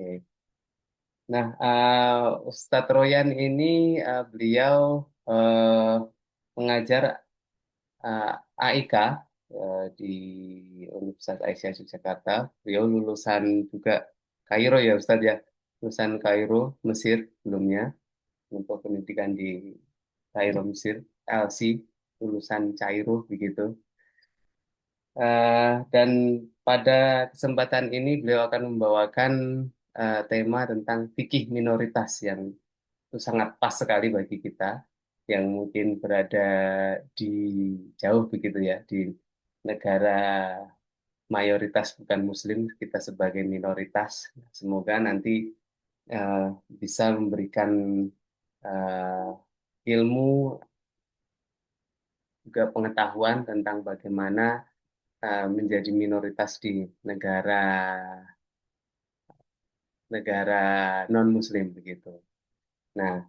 Oke. Nah, Ustadz Royan ini beliau eh, mengajar eh, AIK di Universitas Aisyah Yogyakarta. Beliau lulusan juga Kairo ya Ustadz ya, lulusan Kairo Mesir sebelumnya untuk pendidikan di Kairo Mesir, LC, lulusan Kairo begitu. Dan pada kesempatan ini beliau akan membawakan tema tentang fikih minoritas yang itu sangat pas sekali bagi kita yang mungkin berada di jauh begitu ya di negara mayoritas bukan Muslim, kita sebagai minoritas. Semoga nanti eh, bisa memberikan ilmu juga pengetahuan tentang bagaimana menjadi minoritas di negara negara non-Muslim begitu. Nah,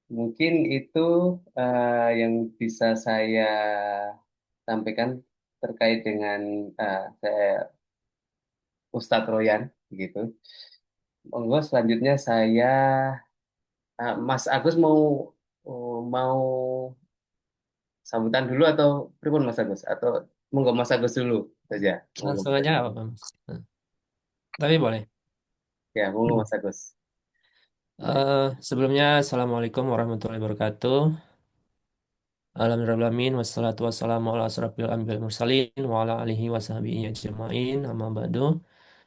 mungkin itu yang bisa saya sampaikan terkait dengan saya Ustadz Royan gitu. Monggo selanjutnya saya Mas Agus mau sambutan dulu atau pripun Mas Agus atau monggo Mas Agus dulu saja. Monggo Langsung Mas aja Agus. apa, Mas? Nah, tapi boleh. Ya, monggo Mas Agus. Sebelumnya, Assalamualaikum warahmatullahi wabarakatuh. Alhamdulillahirrahmanirrahim. Wassalatu wassalamu ala asrafil anbiya'i wal mursalin wa ala alihi wa sahbihi ajma'in. Amma ba'du.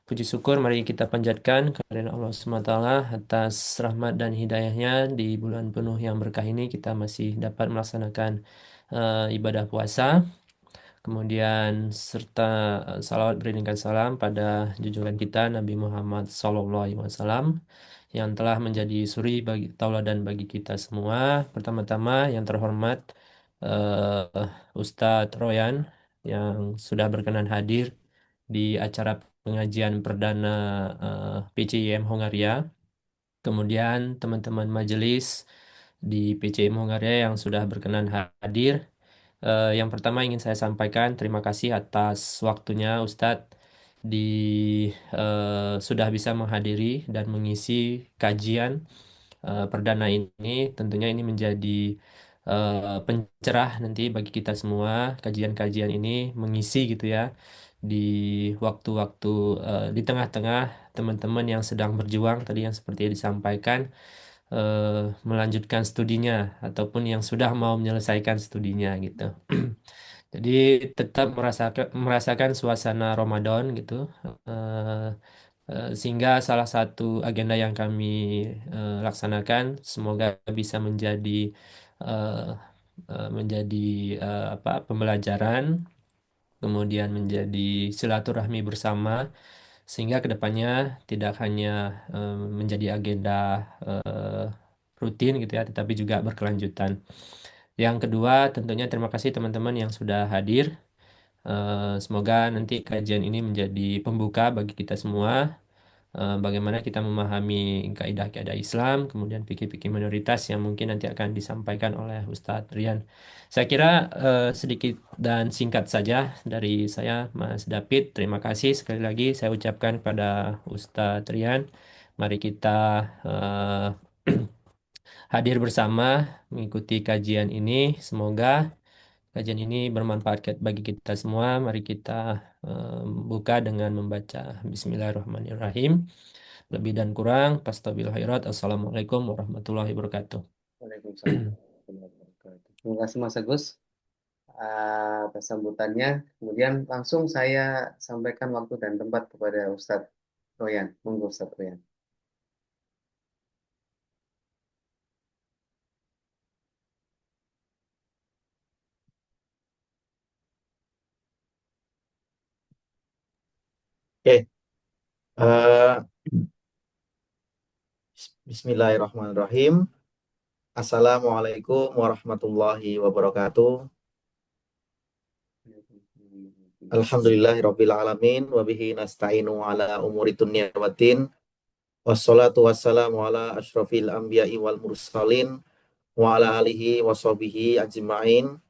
Puji syukur mari kita panjatkan kepada Allah SWT atas rahmat dan hidayahnya di bulan penuh yang berkah ini kita masih dapat melaksanakan ibadah puasa. Kemudian serta salawat beriringkan salam pada junjungan kita Nabi Muhammad SAW yang telah menjadi suri bagi tauladan bagi kita semua. Pertama-tama yang terhormat Ustadz Royan yang sudah berkenan hadir di acara pengajian perdana PCIM Hongaria. Kemudian teman-teman majelis di PCIM Hongaria yang sudah berkenan hadir. Yang pertama ingin saya sampaikan terima kasih atas waktunya Ustadz di sudah bisa menghadiri dan mengisi kajian perdana ini. Tentunya ini menjadi pencerah nanti bagi kita semua. Kajian-kajian ini mengisi gitu ya di waktu-waktu di tengah-tengah teman-teman yang sedang berjuang tadi yang seperti yang disampaikan melanjutkan studinya ataupun yang sudah mau menyelesaikan studinya gitu. Jadi tetap merasakan suasana Ramadan gitu. Eh, Sehingga salah satu agenda yang kami laksanakan semoga bisa eh, menjadi apa pembelajaran, kemudian menjadi silaturahmi bersama sehingga kedepannya tidak hanya menjadi agenda eh, rutin gitu ya, tetapi juga berkelanjutan. Yang kedua, tentunya terima kasih teman-teman yang sudah hadir. Semoga nanti kajian ini menjadi pembuka bagi kita semua, bagaimana kita memahami kaidah-kaidah Islam, kemudian fikih-fikih minoritas yang mungkin nanti akan disampaikan oleh Ustadz Rian. Saya kira sedikit dan singkat saja dari saya, Mas David. Terima kasih sekali lagi saya ucapkan kepada Ustadz Rian. Mari kita eh, hadir bersama mengikuti kajian ini. Semoga kajian ini bermanfaat bagi kita semua. Mari kita buka dengan membaca Bismillahirrahmanirrahim. Lebih dan kurang, fastabil khairat. Assalamualaikum warahmatullahi wabarakatuh. Waalaikumsalam warahmatullahi wabarakatuh. Terima kasih Mas Agus atas sambutannya. Kemudian langsung saya sampaikan waktu dan tempat kepada Ustadz Royan. Monggo Ustadz Royan. Oke, eh, Bismillahirrahmanirrahim. Assalamualaikum warahmatullahi wabarakatuh. Alhamdulillahirabbil alamin wa bihi nasta'inu ala umuri dunya waddin. Wassalatu wassalamu ala asyrafil anbiya'i wal mursalin wa ala alihi wa sahbihi ajma'in.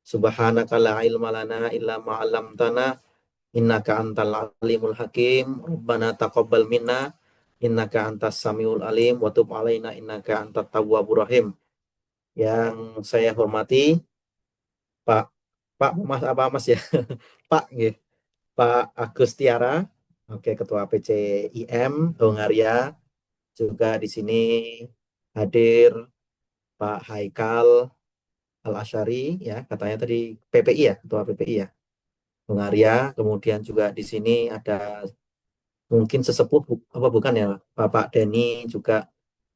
Subhanaka la ilma lana illa ma 'allamtana innaka antal alimul hakim. Rabbana taqabbal minna innaka antas samiul alim wa tub alaina innaka antat tawwabur rahim. Yang saya hormati Pak Pak Mas apa Mas ya? Pak nggih. Pak Agus Tiara, oke Ketua PCIM Hongaria, juga di sini hadir Pak Haikal Al Asyari ya, katanya tadi PPI ya, Ketua PPI ya, Hongaria. Kemudian juga di sini ada mungkin sesepuh apa bukan ya, Bapak Denny, juga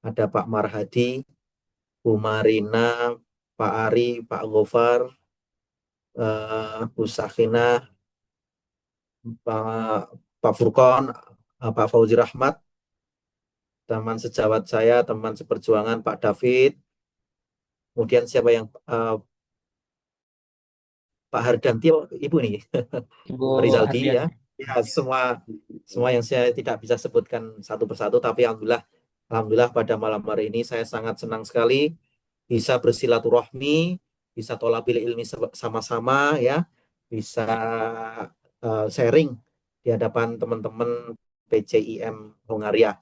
ada Pak Marhadi, Bu Marina, Pak Ari, Pak Gofar, Bu Sakinah, Pak Pak Furkon, Pak Fauzi Rahmat, teman sejawat saya, teman seperjuangan Pak David, kemudian siapa yang Pak Hardanti, Ibu nih, Ibu Rizaldi ya. Hardianti. Ya, semua semua yang saya tidak bisa sebutkan satu persatu, tapi alhamdulillah, alhamdulillah pada malam hari ini saya sangat senang sekali bisa bersilaturahmi, bisa tholabil ilmi sama-sama ya, bisa sharing di hadapan teman-teman PCIM Hongaria.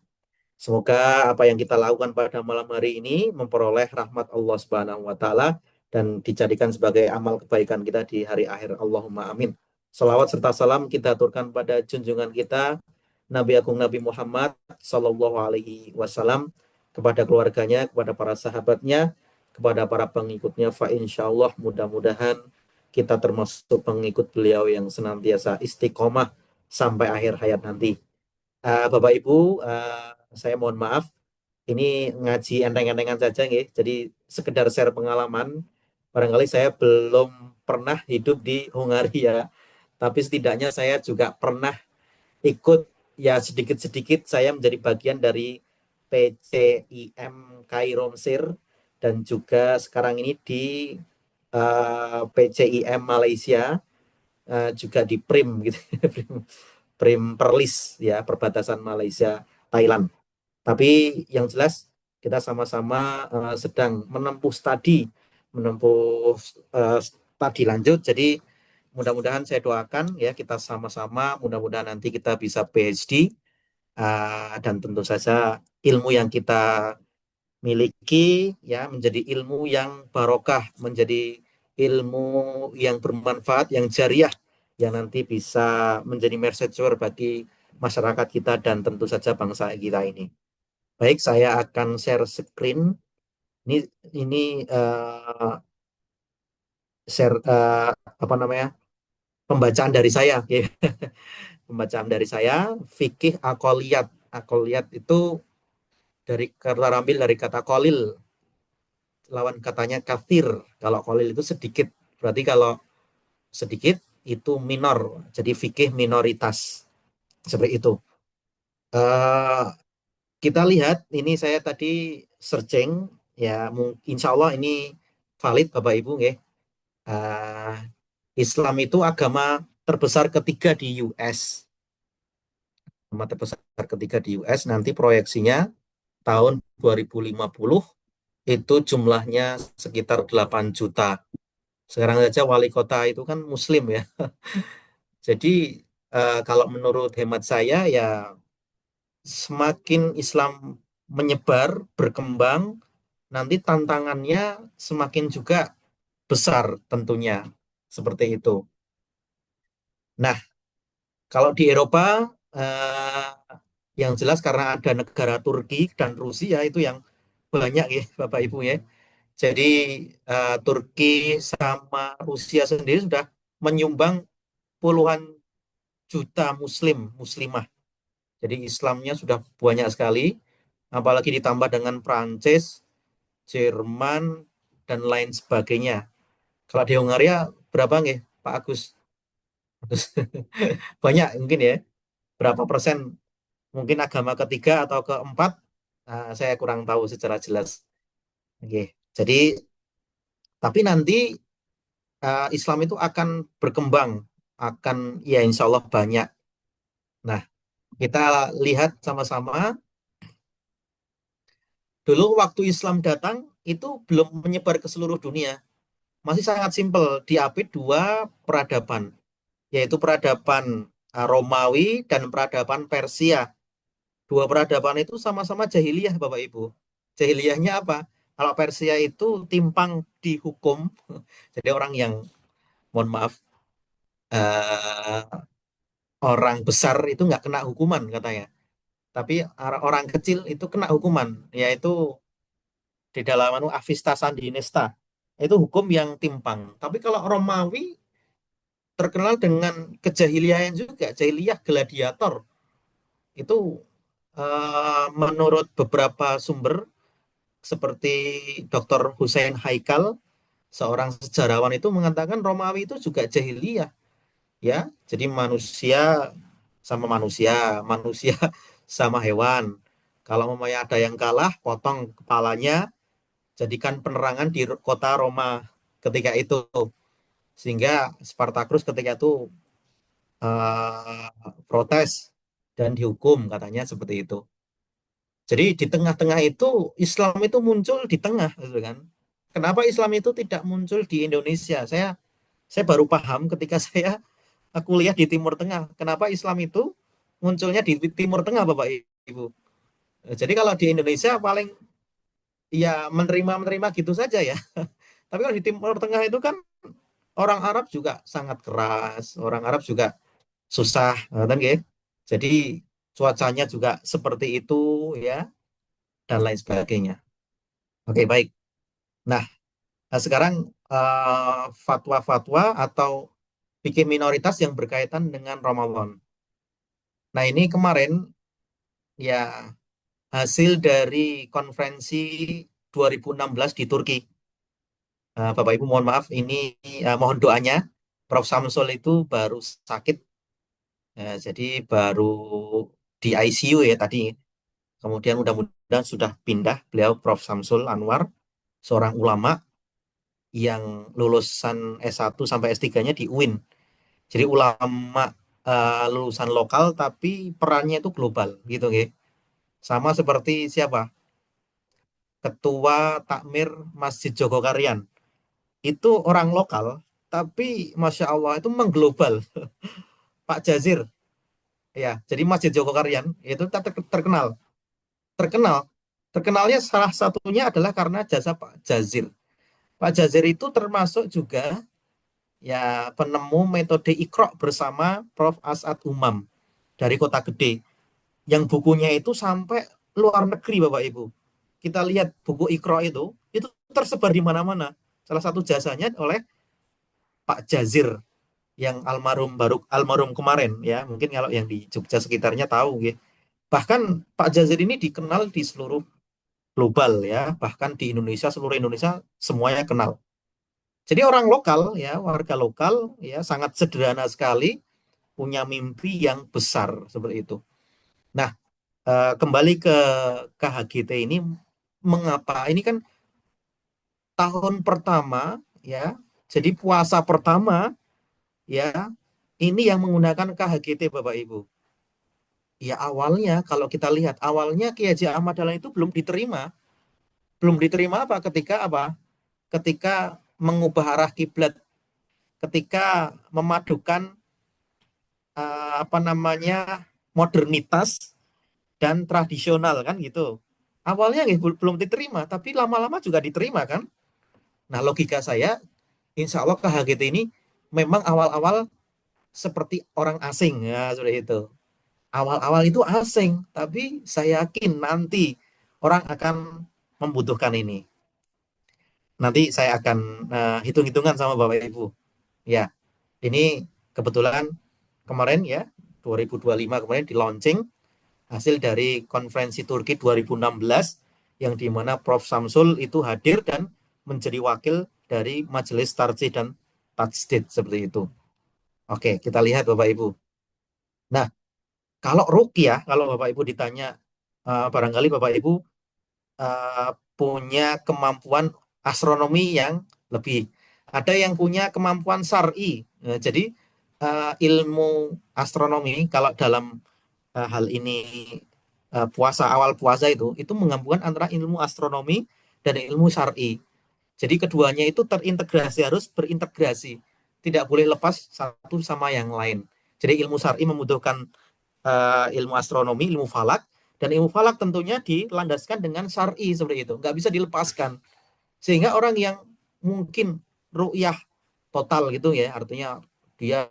Semoga apa yang kita lakukan pada malam hari ini memperoleh rahmat Allah Subhanahu wa taala dan dijadikan sebagai amal kebaikan kita di hari akhir. Allahumma amin. Salawat serta salam kita aturkan pada junjungan kita Nabi Agung Nabi Muhammad Sallallahu Alaihi Wasallam, kepada keluarganya, kepada para sahabatnya, kepada para pengikutnya. Fa insya Allah mudah-mudahan kita termasuk pengikut beliau yang senantiasa istiqomah sampai akhir hayat nanti. Bapak Ibu, saya mohon maaf, ini ngaji enteng-entengan saja nggih. Jadi sekedar share pengalaman. Barangkali saya belum pernah hidup di Hungaria, tapi setidaknya saya juga pernah ikut ya sedikit-sedikit saya menjadi bagian dari PCIM Kairo Mesir, dan juga sekarang ini di PCIM Malaysia, juga di Prim gitu. Prim Perlis ya, perbatasan Malaysia Thailand. Tapi yang jelas kita sama-sama sedang menempuh studi lanjut. Jadi mudah-mudahan saya doakan ya kita sama-sama, mudah-mudahan nanti kita bisa PhD, dan tentu saja ilmu yang kita miliki ya menjadi ilmu yang barokah, menjadi ilmu yang bermanfaat, yang jariah, yang nanti bisa menjadi mercusuar bagi masyarakat kita dan tentu saja bangsa kita ini. Baik, saya akan share screen. Ini ini share apa namanya? Pembacaan dari saya. Ya. Pembacaan dari saya, fikih akoliyat. Akoliyat itu terambil dari kata kolil, lawan katanya kafir. Kalau kolil itu sedikit. Berarti kalau sedikit itu minor. Jadi fikih minoritas. Seperti itu. Eh, kita lihat, ini saya tadi searching. Ya, insya Allah ini valid Bapak Ibu. Ya. Eh, Islam itu agama terbesar ketiga di US. Agama terbesar ketiga di US. Nanti proyeksinya tahun 2050 itu jumlahnya sekitar 8 juta. Sekarang saja wali kota itu kan muslim ya. Jadi kalau menurut hemat saya ya semakin Islam menyebar, berkembang, nanti tantangannya semakin juga besar tentunya. Seperti itu. Nah, kalau di Eropa yang jelas karena ada negara Turki dan Rusia itu yang banyak ya Bapak Ibu ya. Jadi Turki sama Rusia sendiri sudah menyumbang puluhan juta muslimah. Jadi Islamnya sudah banyak sekali, apalagi ditambah dengan Prancis, Jerman, dan lain sebagainya. Kalau di Hungaria berapa nggih, Pak Agus? Banyak mungkin ya. Berapa persen? Mungkin agama ketiga atau keempat? Saya kurang tahu secara jelas. Oke. Jadi, tapi nanti Islam itu akan berkembang, akan ya insya Allah banyak. Nah, kita lihat sama-sama. Dulu waktu Islam datang itu belum menyebar ke seluruh dunia. Masih sangat simpel, diapit dua peradaban, yaitu peradaban Romawi dan peradaban Persia. Dua peradaban itu sama-sama jahiliyah, Bapak Ibu. Jahiliyahnya apa? Kalau Persia itu timpang di hukum, jadi orang yang, mohon maaf, eh, orang besar itu nggak kena hukuman katanya. Tapi orang kecil itu kena hukuman, yaitu di dalam Avesta Sandinista. Itu hukum yang timpang. Tapi kalau Romawi terkenal dengan kejahiliahan juga, jahiliyah gladiator. Itu menurut beberapa sumber seperti Dr. Hussein Haikal, seorang sejarawan itu mengatakan Romawi itu juga jahiliyah, ya. Jadi manusia sama manusia, manusia sama hewan. Kalau memang ada yang kalah, potong kepalanya, jadikan penerangan di kota Roma ketika itu. Sehingga Spartacus ketika itu protes dan dihukum katanya seperti itu. Jadi di tengah-tengah itu Islam itu muncul di tengah, gitu kan. Kenapa Islam itu tidak muncul di Indonesia? Saya baru paham ketika aku kuliah di Timur Tengah. Kenapa Islam itu munculnya di Timur Tengah, Bapak Ibu? Jadi kalau di Indonesia paling ya menerima-menerima gitu saja ya. Tapi kalau di Timur Tengah itu kan orang Arab juga sangat keras, orang Arab juga susah, kan gitu. Jadi cuacanya juga seperti itu ya, dan lain sebagainya. Oke, baik. Nah, sekarang fatwa-fatwa atau fikih minoritas yang berkaitan dengan Ramadan. Nah, ini kemarin ya hasil dari konferensi 2016 di Turki. Bapak Ibu mohon maaf, ini mohon doanya. Prof. Samsul itu baru sakit, jadi baru di ICU ya tadi. Kemudian mudah-mudahan sudah pindah beliau Prof. Samsul Anwar, seorang ulama yang lulusan S1 sampai S3-nya di UIN. Jadi ulama lulusan lokal tapi perannya itu global gitu nggih. Sama seperti siapa? Ketua Takmir Masjid Jogokarian. Itu orang lokal tapi Masya Allah itu mengglobal. Pak Jazir ya. Jadi Masjid Jogokarian itu terkenal. Terkenal. Terkenalnya salah satunya adalah karena jasa Pak Jazir. Pak Jazir itu termasuk juga ya penemu metode Iqra bersama Prof. As'ad Umam dari Kota Gede. Yang bukunya itu sampai luar negeri, Bapak Ibu. Kita lihat buku Iqra itu tersebar di mana-mana. Salah satu jasanya oleh Pak Jazir yang almarhum kemarin ya. Mungkin kalau yang di Jogja sekitarnya tahu ya. Bahkan Pak Jazir ini dikenal di seluruh global ya, bahkan di Indonesia, seluruh Indonesia semuanya kenal. Jadi orang lokal ya, warga lokal ya sangat sederhana sekali, punya mimpi yang besar seperti itu. Nah, kembali ke KHGT ini, mengapa? Ini kan tahun pertama ya, jadi puasa pertama ya, ini yang menggunakan KHGT Bapak Ibu. Ya awalnya kalau kita lihat awalnya Kiai Haji Ahmad Dahlan itu belum diterima. Belum diterima apa? Ketika mengubah arah kiblat, ketika memadukan apa namanya modernitas dan tradisional kan gitu. Awalnya belum diterima, tapi lama-lama juga diterima kan. Nah logika saya, insya Allah KHGT ini memang awal-awal seperti orang asing ya sudah itu. Awal-awal itu asing, tapi saya yakin nanti orang akan membutuhkan ini. Nanti saya akan hitung-hitungan sama Bapak Ibu. Ya, ini kebetulan kemarin ya 2025 kemarin di launching hasil dari konferensi Turki 2016 yang dimana Prof. Samsul itu hadir dan menjadi wakil dari Majelis Tarjih dan Tajdid seperti itu. Oke, kita lihat Bapak Ibu. Nah, kalau ruqyah, kalau Bapak Ibu ditanya, barangkali Bapak Ibu punya kemampuan astronomi yang lebih. Ada yang punya kemampuan syar'i. Jadi ilmu astronomi kalau dalam hal ini awal puasa itu menggabungkan antara ilmu astronomi dan ilmu syar'i. Jadi keduanya itu terintegrasi, harus berintegrasi. Tidak boleh lepas satu sama yang lain. Jadi ilmu syar'i membutuhkan ilmu astronomi, ilmu falak, Dan ilmu falak tentunya dilandaskan dengan syar'i seperti itu, nggak bisa dilepaskan. Sehingga orang yang mungkin ru'yah total gitu ya, artinya dia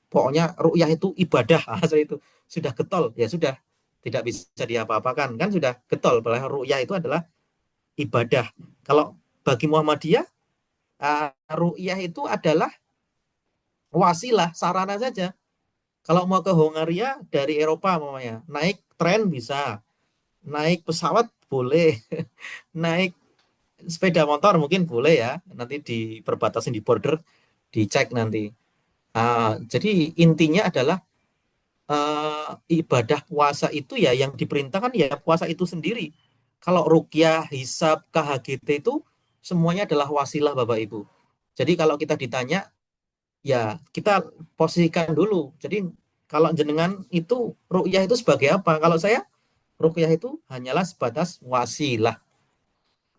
pokoknya ru'yah itu ibadah, seperti itu, sudah getol, ya sudah, tidak bisa diapa-apakan, kan sudah getol, bahwa ru'yah itu adalah ibadah. Kalau bagi Muhammadiyah, ru'yah itu adalah wasilah, sarana saja. Kalau mau ke Hongaria dari Eropa namanya, naik tren bisa, naik pesawat boleh, naik sepeda motor mungkin boleh ya, nanti di perbatasan di border dicek nanti. Jadi intinya adalah ibadah puasa itu ya yang diperintahkan ya puasa itu sendiri. Kalau rukyah, hisab, KHGT itu semuanya adalah wasilah Bapak Ibu. Jadi kalau kita ditanya ya kita posisikan dulu. Jadi kalau jenengan itu rukyah itu sebagai apa? Kalau saya rukyah itu hanyalah sebatas wasilah.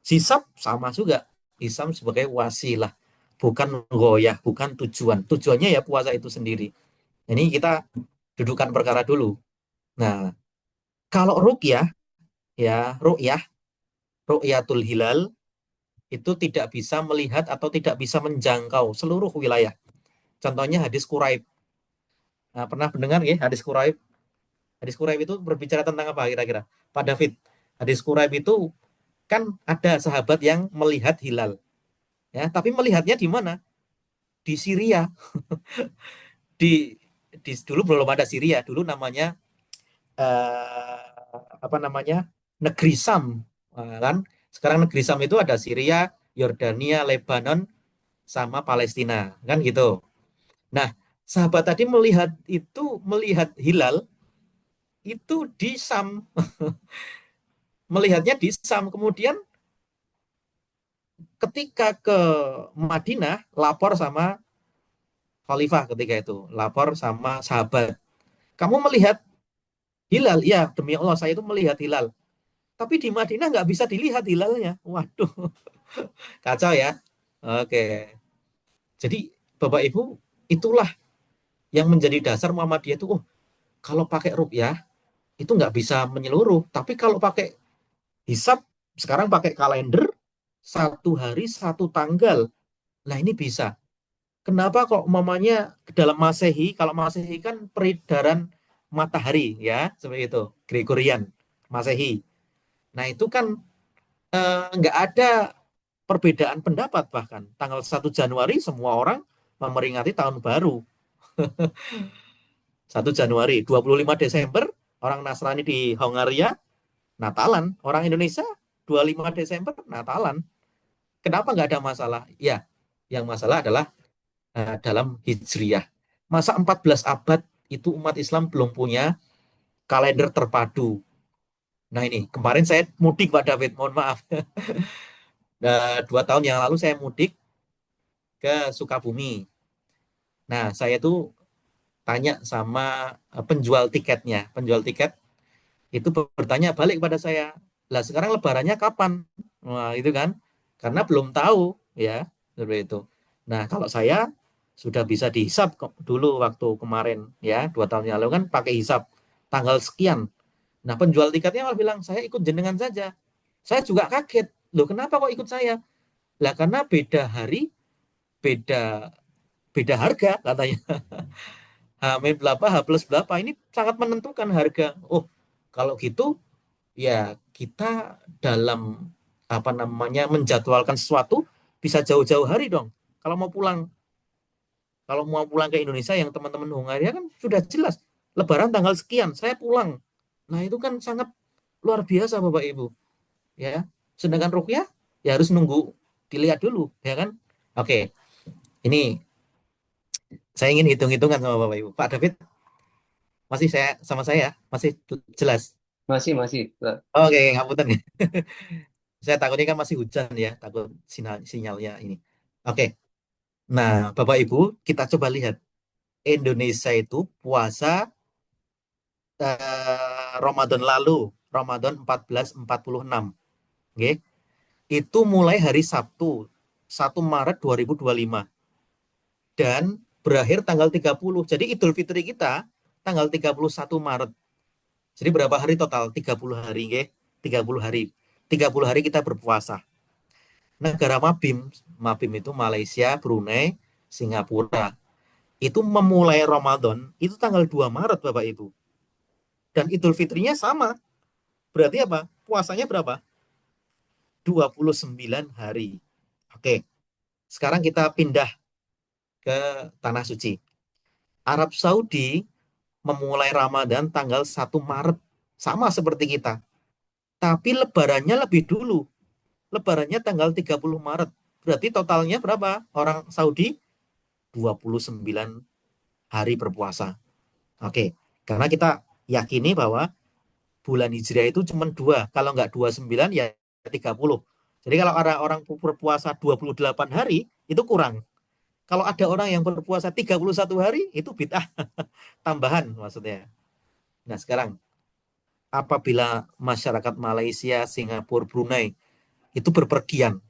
Hisab sama juga. Hisab sebagai wasilah. Bukan goyah, bukan tujuan. Tujuannya ya puasa itu sendiri. Ini kita dudukan perkara dulu. Nah, kalau rukyah, ya rukyah, rukyatul hilal, itu tidak bisa melihat atau tidak bisa menjangkau seluruh wilayah. Contohnya hadis Quraib. Nah, pernah mendengar ya hadis Quraib? Hadis Quraib itu berbicara tentang apa kira-kira? Pak David, hadis Quraib itu kan ada sahabat yang melihat hilal. Ya, tapi melihatnya di mana? Di Syria. Di, dulu belum ada Syria, dulu namanya eh, apa namanya? Negeri Sam, kan? Sekarang negeri Sam itu ada Syria, Yordania, Lebanon, sama Palestina, kan gitu. Nah, sahabat tadi melihat hilal itu di Sam, melihatnya di Sam. Kemudian ketika ke Madinah lapor sama khalifah ketika itu, lapor sama sahabat. Kamu melihat hilal? Ya, demi Allah saya itu melihat hilal. Tapi di Madinah nggak bisa dilihat hilalnya. Waduh, kacau ya. Oke. Jadi Bapak Ibu, itulah yang menjadi dasar Muhammadiyah itu. Oh, kalau pakai ruqyah itu nggak bisa menyeluruh. Tapi kalau pakai hisab, sekarang pakai kalender, satu hari satu tanggal. Nah ini bisa. Kenapa kok mamanya dalam Masehi, kalau Masehi kan peredaran matahari ya, seperti itu, Gregorian, Masehi. Nah itu kan nggak ada perbedaan pendapat bahkan. Tanggal 1 Januari semua orang memperingati tahun baru. 1 Januari, 25 Desember orang Nasrani di Hongaria Natalan, orang Indonesia 25 Desember Natalan. Kenapa nggak ada masalah? Ya, yang masalah adalah dalam Hijriyah. Masa 14 abad itu umat Islam belum punya kalender terpadu. Nah ini, kemarin saya mudik Pak David, mohon maaf. 2 tahun yang lalu saya mudik ke Sukabumi. Nah, saya tuh tanya sama penjual tiketnya. Penjual tiket itu bertanya balik kepada saya, lah sekarang lebarannya kapan? Wah, itu kan. Karena belum tahu, ya, seperti itu. Nah, kalau saya sudah bisa dihisap dulu waktu kemarin, ya, 2 tahun yang lalu kan pakai hisap tanggal sekian. Nah, penjual tiketnya malah bilang, saya ikut jenengan saja. Saya juga kaget. Loh, kenapa kok ikut saya? Lah, karena beda hari, beda beda harga katanya. H-berapa, H plus berapa, ini sangat menentukan harga. Oh, kalau gitu ya kita dalam apa namanya menjadwalkan sesuatu bisa jauh-jauh hari dong. Kalau mau pulang, kalau mau pulang ke Indonesia yang teman-teman Hungaria kan sudah jelas Lebaran tanggal sekian saya pulang. Nah itu kan sangat luar biasa Bapak Ibu, ya. Sedangkan rukyah ya harus nunggu dilihat dulu, ya kan? Oke, ini saya ingin hitung-hitungan sama Bapak Ibu. Pak David masih sama saya masih jelas. Masih. Oke, ngapunten ya. Saya takutnya kan masih hujan ya, takut sinyalnya ini. Oke. Nah, Bapak Ibu, kita coba lihat. Indonesia itu puasa Ramadan lalu, Ramadan 1446. Oke. Itu mulai hari Sabtu, 1 Maret 2025 dan berakhir tanggal 30. Jadi Idul Fitri kita tanggal 31 Maret. Jadi berapa hari total? 30 hari, nggih. 30 hari. 30 hari kita berpuasa. Negara Mabim, Mabim itu Malaysia, Brunei, Singapura. Itu memulai Ramadan itu tanggal 2 Maret Bapak Ibu. Dan Idul Fitrinya sama. Berarti apa? Puasanya berapa? 29 hari. Oke, sekarang kita pindah ke Tanah Suci. Arab Saudi memulai Ramadan tanggal 1 Maret. Sama seperti kita. Tapi lebarannya lebih dulu. Lebarannya tanggal 30 Maret. Berarti totalnya berapa? Orang Saudi 29 hari berpuasa. Oke, karena kita yakini bahwa bulan Hijriah itu cuma dua. Kalau nggak 29 ya 30. Jadi kalau ada orang berpuasa 28 hari, itu kurang. Kalau ada orang yang berpuasa 31 hari, itu bid'ah tambahan maksudnya. Nah sekarang, apabila masyarakat Malaysia, Singapura, Brunei, itu berpergian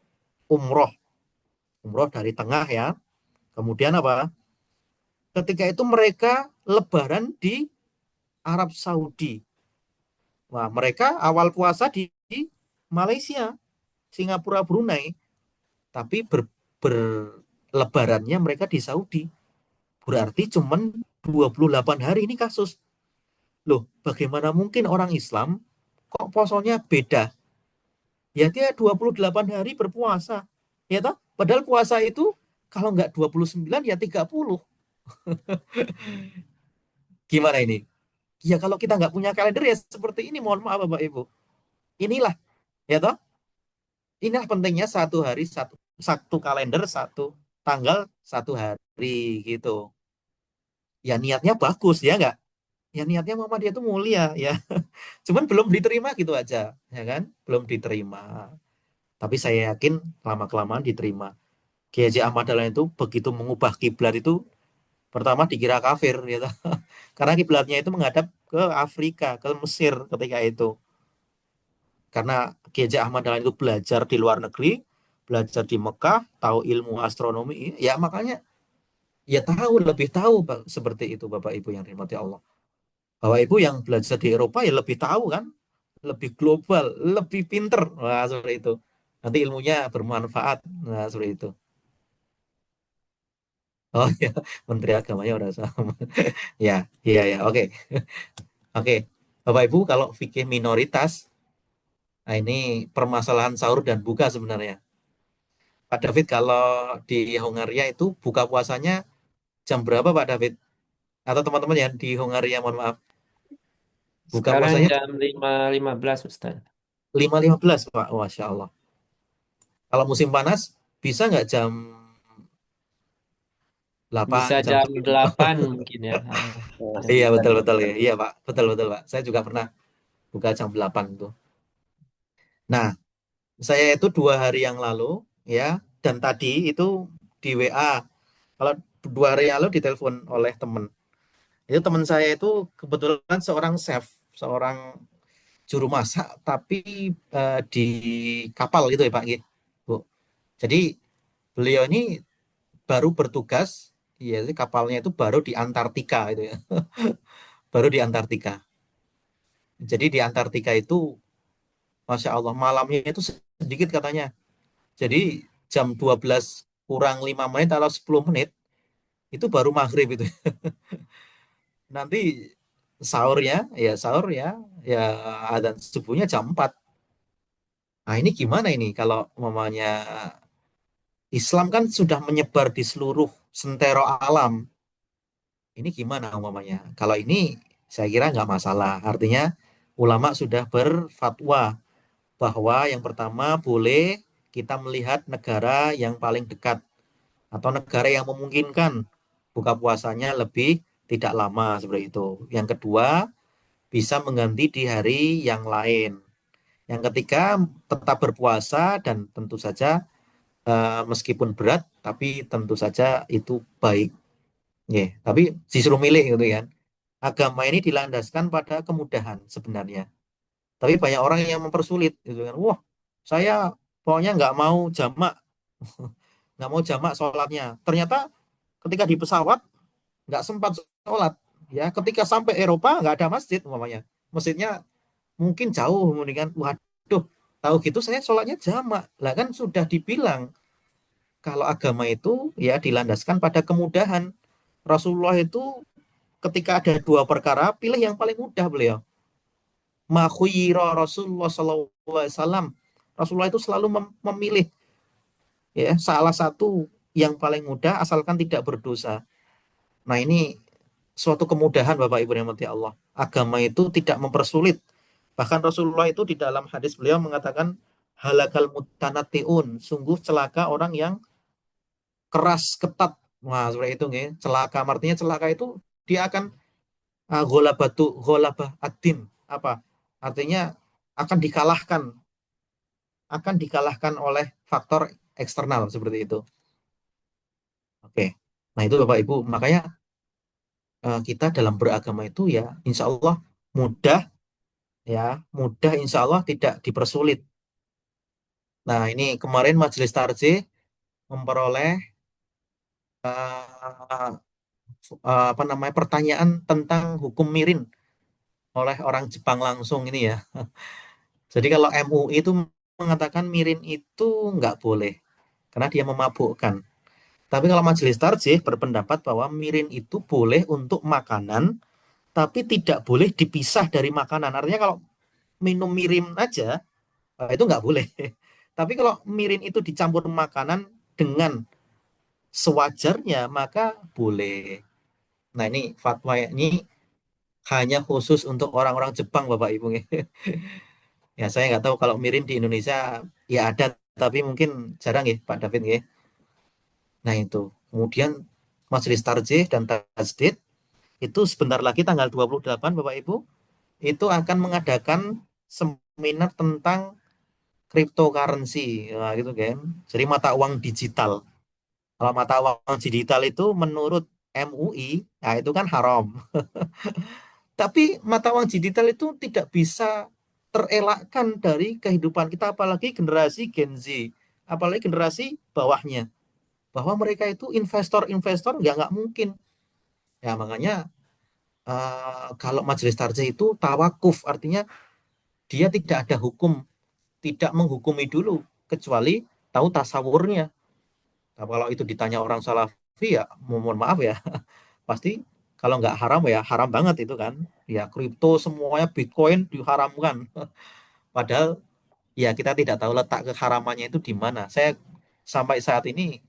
umroh. Umroh dari tengah ya. Kemudian apa? Ketika itu mereka lebaran di Arab Saudi. Wah, mereka awal puasa di Malaysia, Singapura, Brunei, tapi berlebarannya mereka di Saudi. Berarti cuman 28 hari ini kasus. Loh, bagaimana mungkin orang Islam kok posonya beda? Ya dia 28 hari berpuasa. Ya toh? Padahal puasa itu kalau nggak 29 ya 30. Gimana ini? Ya kalau kita nggak punya kalender ya seperti ini. Mohon maaf Bapak Ibu. Inilah, ya toh? Inilah pentingnya satu hari, satu kalender, satu tanggal, satu hari gitu. Ya niatnya bagus ya nggak? Ya niatnya Muhammadiyah itu mulia ya. Cuman belum diterima gitu aja, ya kan? Belum diterima. Tapi saya yakin lama-kelamaan diterima. Kiai Haji Ahmad Dahlan itu begitu mengubah kiblat itu pertama dikira kafir gitu. Karena kiblatnya itu menghadap ke Afrika, ke Mesir ketika itu. Karena Kiai Haji Ahmad Dahlan itu belajar di luar negeri, belajar di Mekah, tahu ilmu astronomi, ya makanya ya tahu lebih tahu seperti itu Bapak Ibu yang dirahmati Allah. Bapak Ibu yang belajar di Eropa ya lebih tahu kan, lebih global, lebih pinter. Wah, seperti itu. Nanti ilmunya bermanfaat. Nah, seperti itu. Oh ya, Menteri Agamanya udah sama. Ya, iya ya, oke. Oke. Bapak Ibu kalau fikih minoritas, nah ini permasalahan sahur dan buka sebenarnya. Pak David kalau di Hongaria itu buka puasanya jam berapa Pak David? Atau teman-teman yang di Hongaria, mohon maaf. Buka Sekarang puasanya jam 5.15 Ustaz. 5.15 Pak. Masya Allah. Kalau musim panas, bisa nggak jam 8, Bisa jam jam 9? 8 mungkin ya. Oh, Jam Iya, bisa, betul-betul bisa. ya. Iya Pak. Betul-betul Pak. Saya juga pernah buka jam 8 tuh. Nah, saya itu 2 hari yang lalu, ya, dan tadi itu di WA. Kalau 2 hari yang lalu ditelepon oleh teman. Itu teman saya itu kebetulan seorang chef, seorang juru masak, tapi di kapal gitu ya Pak, gitu. Bu. Jadi beliau ini baru bertugas, ya kapalnya itu baru di Antartika itu ya, baru di Antartika. Jadi di Antartika itu, Masya Allah, malamnya itu sedikit katanya. Jadi jam 12 kurang 5 menit atau 10 menit, itu baru maghrib itu. Nanti sahur ya, ya adzan subuhnya jam 4. Nah ini gimana ini kalau mamanya Islam kan sudah menyebar di seluruh sentero alam. Ini gimana umpamanya? Kalau ini saya kira nggak masalah. Artinya ulama sudah berfatwa bahwa yang pertama boleh kita melihat negara yang paling dekat atau negara yang memungkinkan buka puasanya lebih tidak lama seperti itu. Yang kedua, bisa mengganti di hari yang lain. Yang ketiga, tetap berpuasa dan tentu saja meskipun berat, tapi tentu saja itu baik. Ya, tapi disuruh milih gitu kan. Agama ini dilandaskan pada kemudahan sebenarnya. Tapi banyak orang yang mempersulit gitu kan. Wah, saya pokoknya nggak mau jamak sholatnya. Ternyata ketika di pesawat nggak sempat sholat. Ya, ketika sampai Eropa nggak ada masjid umpamanya. masjidnya mungkin jauh, kemudian waduh, tahu gitu saya sholatnya jamak. Lah kan sudah dibilang kalau agama itu ya dilandaskan pada kemudahan. Rasulullah itu ketika ada dua perkara, pilih yang paling mudah beliau. Ma khuyira Rasulullah sallallahu alaihi wasallam. Rasulullah itu selalu memilih ya salah satu yang paling mudah asalkan tidak berdosa. Nah, ini suatu kemudahan Bapak Ibu yang dirahmati Allah. Agama itu tidak mempersulit. Bahkan Rasulullah itu di dalam hadis beliau mengatakan halakal mutanatiun, sungguh celaka orang yang keras ketat. Wah, seperti itu nih. Celaka artinya celaka itu dia akan gholabah ad-din. Apa? Artinya akan dikalahkan, oleh faktor eksternal seperti itu. Oke. Nah, itu Bapak Ibu, makanya kita dalam beragama itu ya insya Allah mudah, ya, mudah insya Allah tidak dipersulit. Nah, ini kemarin Majelis Tarjih memperoleh eh, apa namanya pertanyaan tentang hukum mirin oleh orang Jepang langsung ini ya. Jadi kalau MUI itu mengatakan mirin itu nggak boleh karena dia memabukkan. Tapi kalau Majelis Tarjih berpendapat bahwa mirin itu boleh untuk makanan, tapi tidak boleh dipisah dari makanan. Artinya kalau minum mirin aja, itu nggak boleh. Tapi kalau mirin itu dicampur makanan dengan sewajarnya, maka boleh. Nah, ini fatwa ini hanya khusus untuk orang-orang Jepang, Bapak Ibu. Ya, saya nggak tahu kalau mirin di Indonesia ya ada, tapi mungkin jarang ya, Pak David ya. Nah, itu. Kemudian Majelis Tarjih dan Tajdid itu sebentar lagi tanggal 28 Bapak Ibu itu akan mengadakan seminar tentang cryptocurrency, nah, gitu kan. Jadi mata uang digital. Kalau mata uang digital itu menurut MUI, nah itu kan haram. Tapi mata uang digital itu tidak bisa terelakkan dari kehidupan kita, apalagi generasi Gen Z, apalagi generasi bawahnya. Bahwa mereka itu investor-investor nggak mungkin. Ya makanya kalau majelis tarjih itu tawakuf, artinya dia tidak ada hukum, tidak menghukumi dulu, kecuali tahu tasawurnya. Nah, kalau itu ditanya orang salafi ya, mohon maaf ya, pasti kalau nggak haram ya haram banget itu kan. Ya kripto semuanya Bitcoin diharamkan. Padahal ya kita tidak tahu letak keharamannya itu di mana. Saya sampai saat ini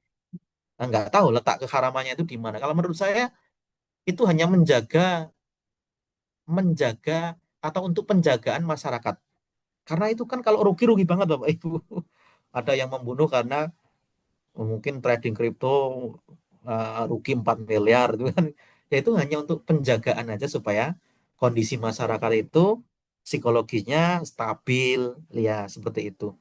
nggak tahu letak keharamannya itu di mana. Kalau menurut saya itu hanya menjaga menjaga atau untuk penjagaan masyarakat. Karena itu kan kalau rugi-rugi banget Bapak Ibu. Ada yang membunuh karena mungkin trading kripto rugi 4 miliar itu kan. Ya itu hanya untuk penjagaan aja supaya kondisi masyarakat itu psikologinya stabil, ya seperti itu.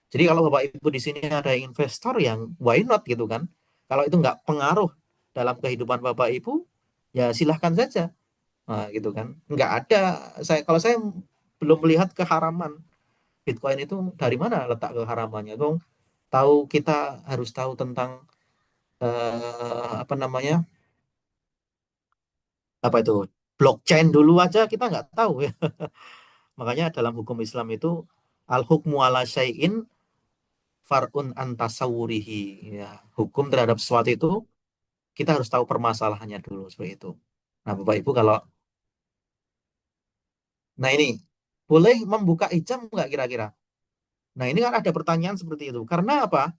Jadi kalau Bapak Ibu di sini ada investor yang why not gitu kan. Kalau itu nggak pengaruh dalam kehidupan Bapak Ibu, ya silahkan saja. Nah, gitu kan. Nggak ada, kalau saya belum melihat keharaman Bitcoin itu dari mana letak keharamannya. Dong, kita harus tahu tentang apa namanya, apa itu blockchain dulu aja kita nggak tahu ya. Makanya dalam hukum Islam itu al hukmu ala syai'in far'un antasawurihi, ya hukum terhadap sesuatu itu kita harus tahu permasalahannya dulu seperti itu. Nah Bapak Ibu kalau nah ini boleh membuka hijab nggak kira-kira? Nah ini kan ada pertanyaan seperti itu karena apa,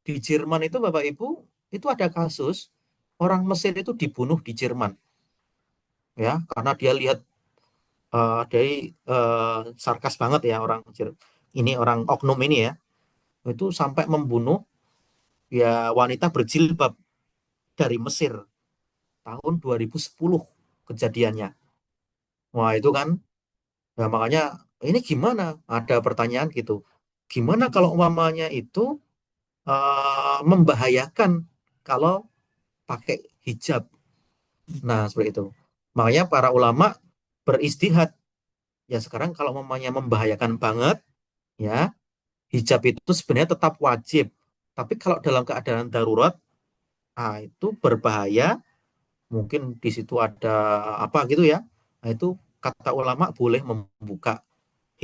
di Jerman itu Bapak Ibu itu ada kasus orang Mesir itu dibunuh di Jerman ya karena dia lihat dari sarkas banget ya ini orang oknum ini ya itu sampai membunuh ya wanita berjilbab dari Mesir tahun 2010 kejadiannya. Wah itu kan, ya makanya ini gimana? Ada pertanyaan gitu. Gimana kalau umpamanya itu membahayakan kalau pakai hijab? Nah seperti itu. Makanya para ulama beristihad. Ya sekarang kalau umpamanya membahayakan banget, ya hijab itu sebenarnya tetap wajib. Tapi kalau dalam keadaan darurat, itu berbahaya. Mungkin di situ ada apa gitu ya. Nah itu kata ulama boleh membuka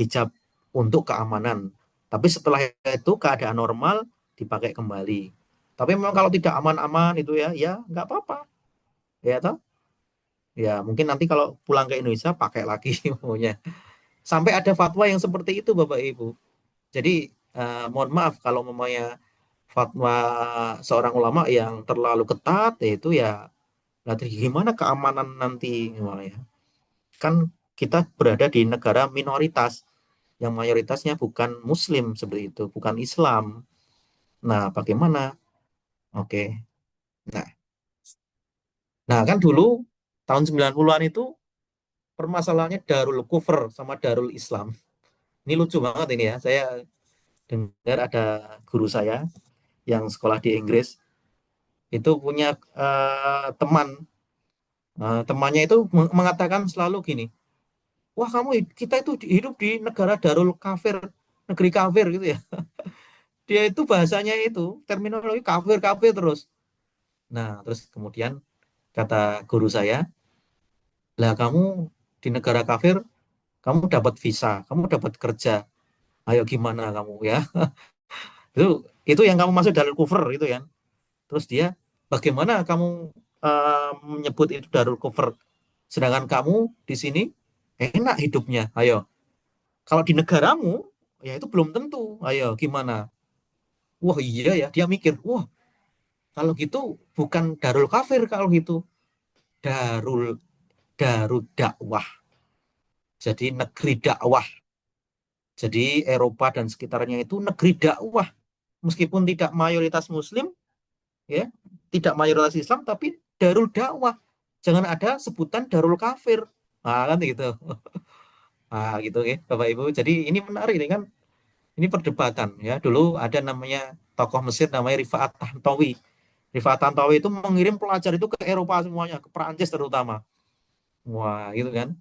hijab untuk keamanan. Tapi setelah itu keadaan normal dipakai kembali. Tapi memang kalau tidak aman-aman itu ya, ya nggak apa-apa. Ya toh? Ya mungkin nanti kalau pulang ke Indonesia pakai lagi maunya. Sampai ada fatwa yang seperti itu Bapak Ibu. Jadi mohon maaf kalau memangnya fatwa seorang ulama yang terlalu ketat, ya itu ya, nah, terus gimana keamanan nanti? Wah, ya. Kan kita berada di negara minoritas yang mayoritasnya bukan Muslim seperti itu, bukan Islam. Nah, bagaimana? Oke. Nah, nah kan dulu tahun 90-an itu permasalahannya Darul Kufur sama Darul Islam. Ini lucu banget ini ya. Saya dengar ada guru saya yang sekolah di Inggris itu punya teman. Temannya itu mengatakan selalu gini, wah kamu kita itu hidup di negara Darul Kafir, negeri kafir gitu ya. Dia itu bahasanya itu terminologi kafir kafir terus. Nah terus kemudian kata guru saya, lah kamu di negara kafir, kamu dapat visa, kamu dapat kerja, ayo gimana kamu ya? Itu yang kamu masuk Darul Kufur itu ya. Terus dia, bagaimana kamu menyebut itu Darul Kufur, sedangkan kamu di sini enak hidupnya, ayo. Kalau di negaramu, ya itu belum tentu. Ayo, gimana? Wah iya ya, dia mikir, wah kalau gitu bukan darul kafir kalau gitu. Darul, darul dakwah. Jadi negeri dakwah. Jadi Eropa dan sekitarnya itu negeri dakwah. Meskipun tidak mayoritas Muslim, ya, tidak mayoritas Islam, tapi darul dakwah. Jangan ada sebutan darul kafir. Nah, kan gitu. Nah, gitu ya, Bapak Ibu. Jadi ini menarik ini kan. Ini perdebatan ya. Dulu ada namanya tokoh Mesir namanya Rifa'at Tantawi. Rifa'at Tantawi itu mengirim pelajar itu ke Eropa semuanya, ke Perancis terutama. Wah, gitu kan.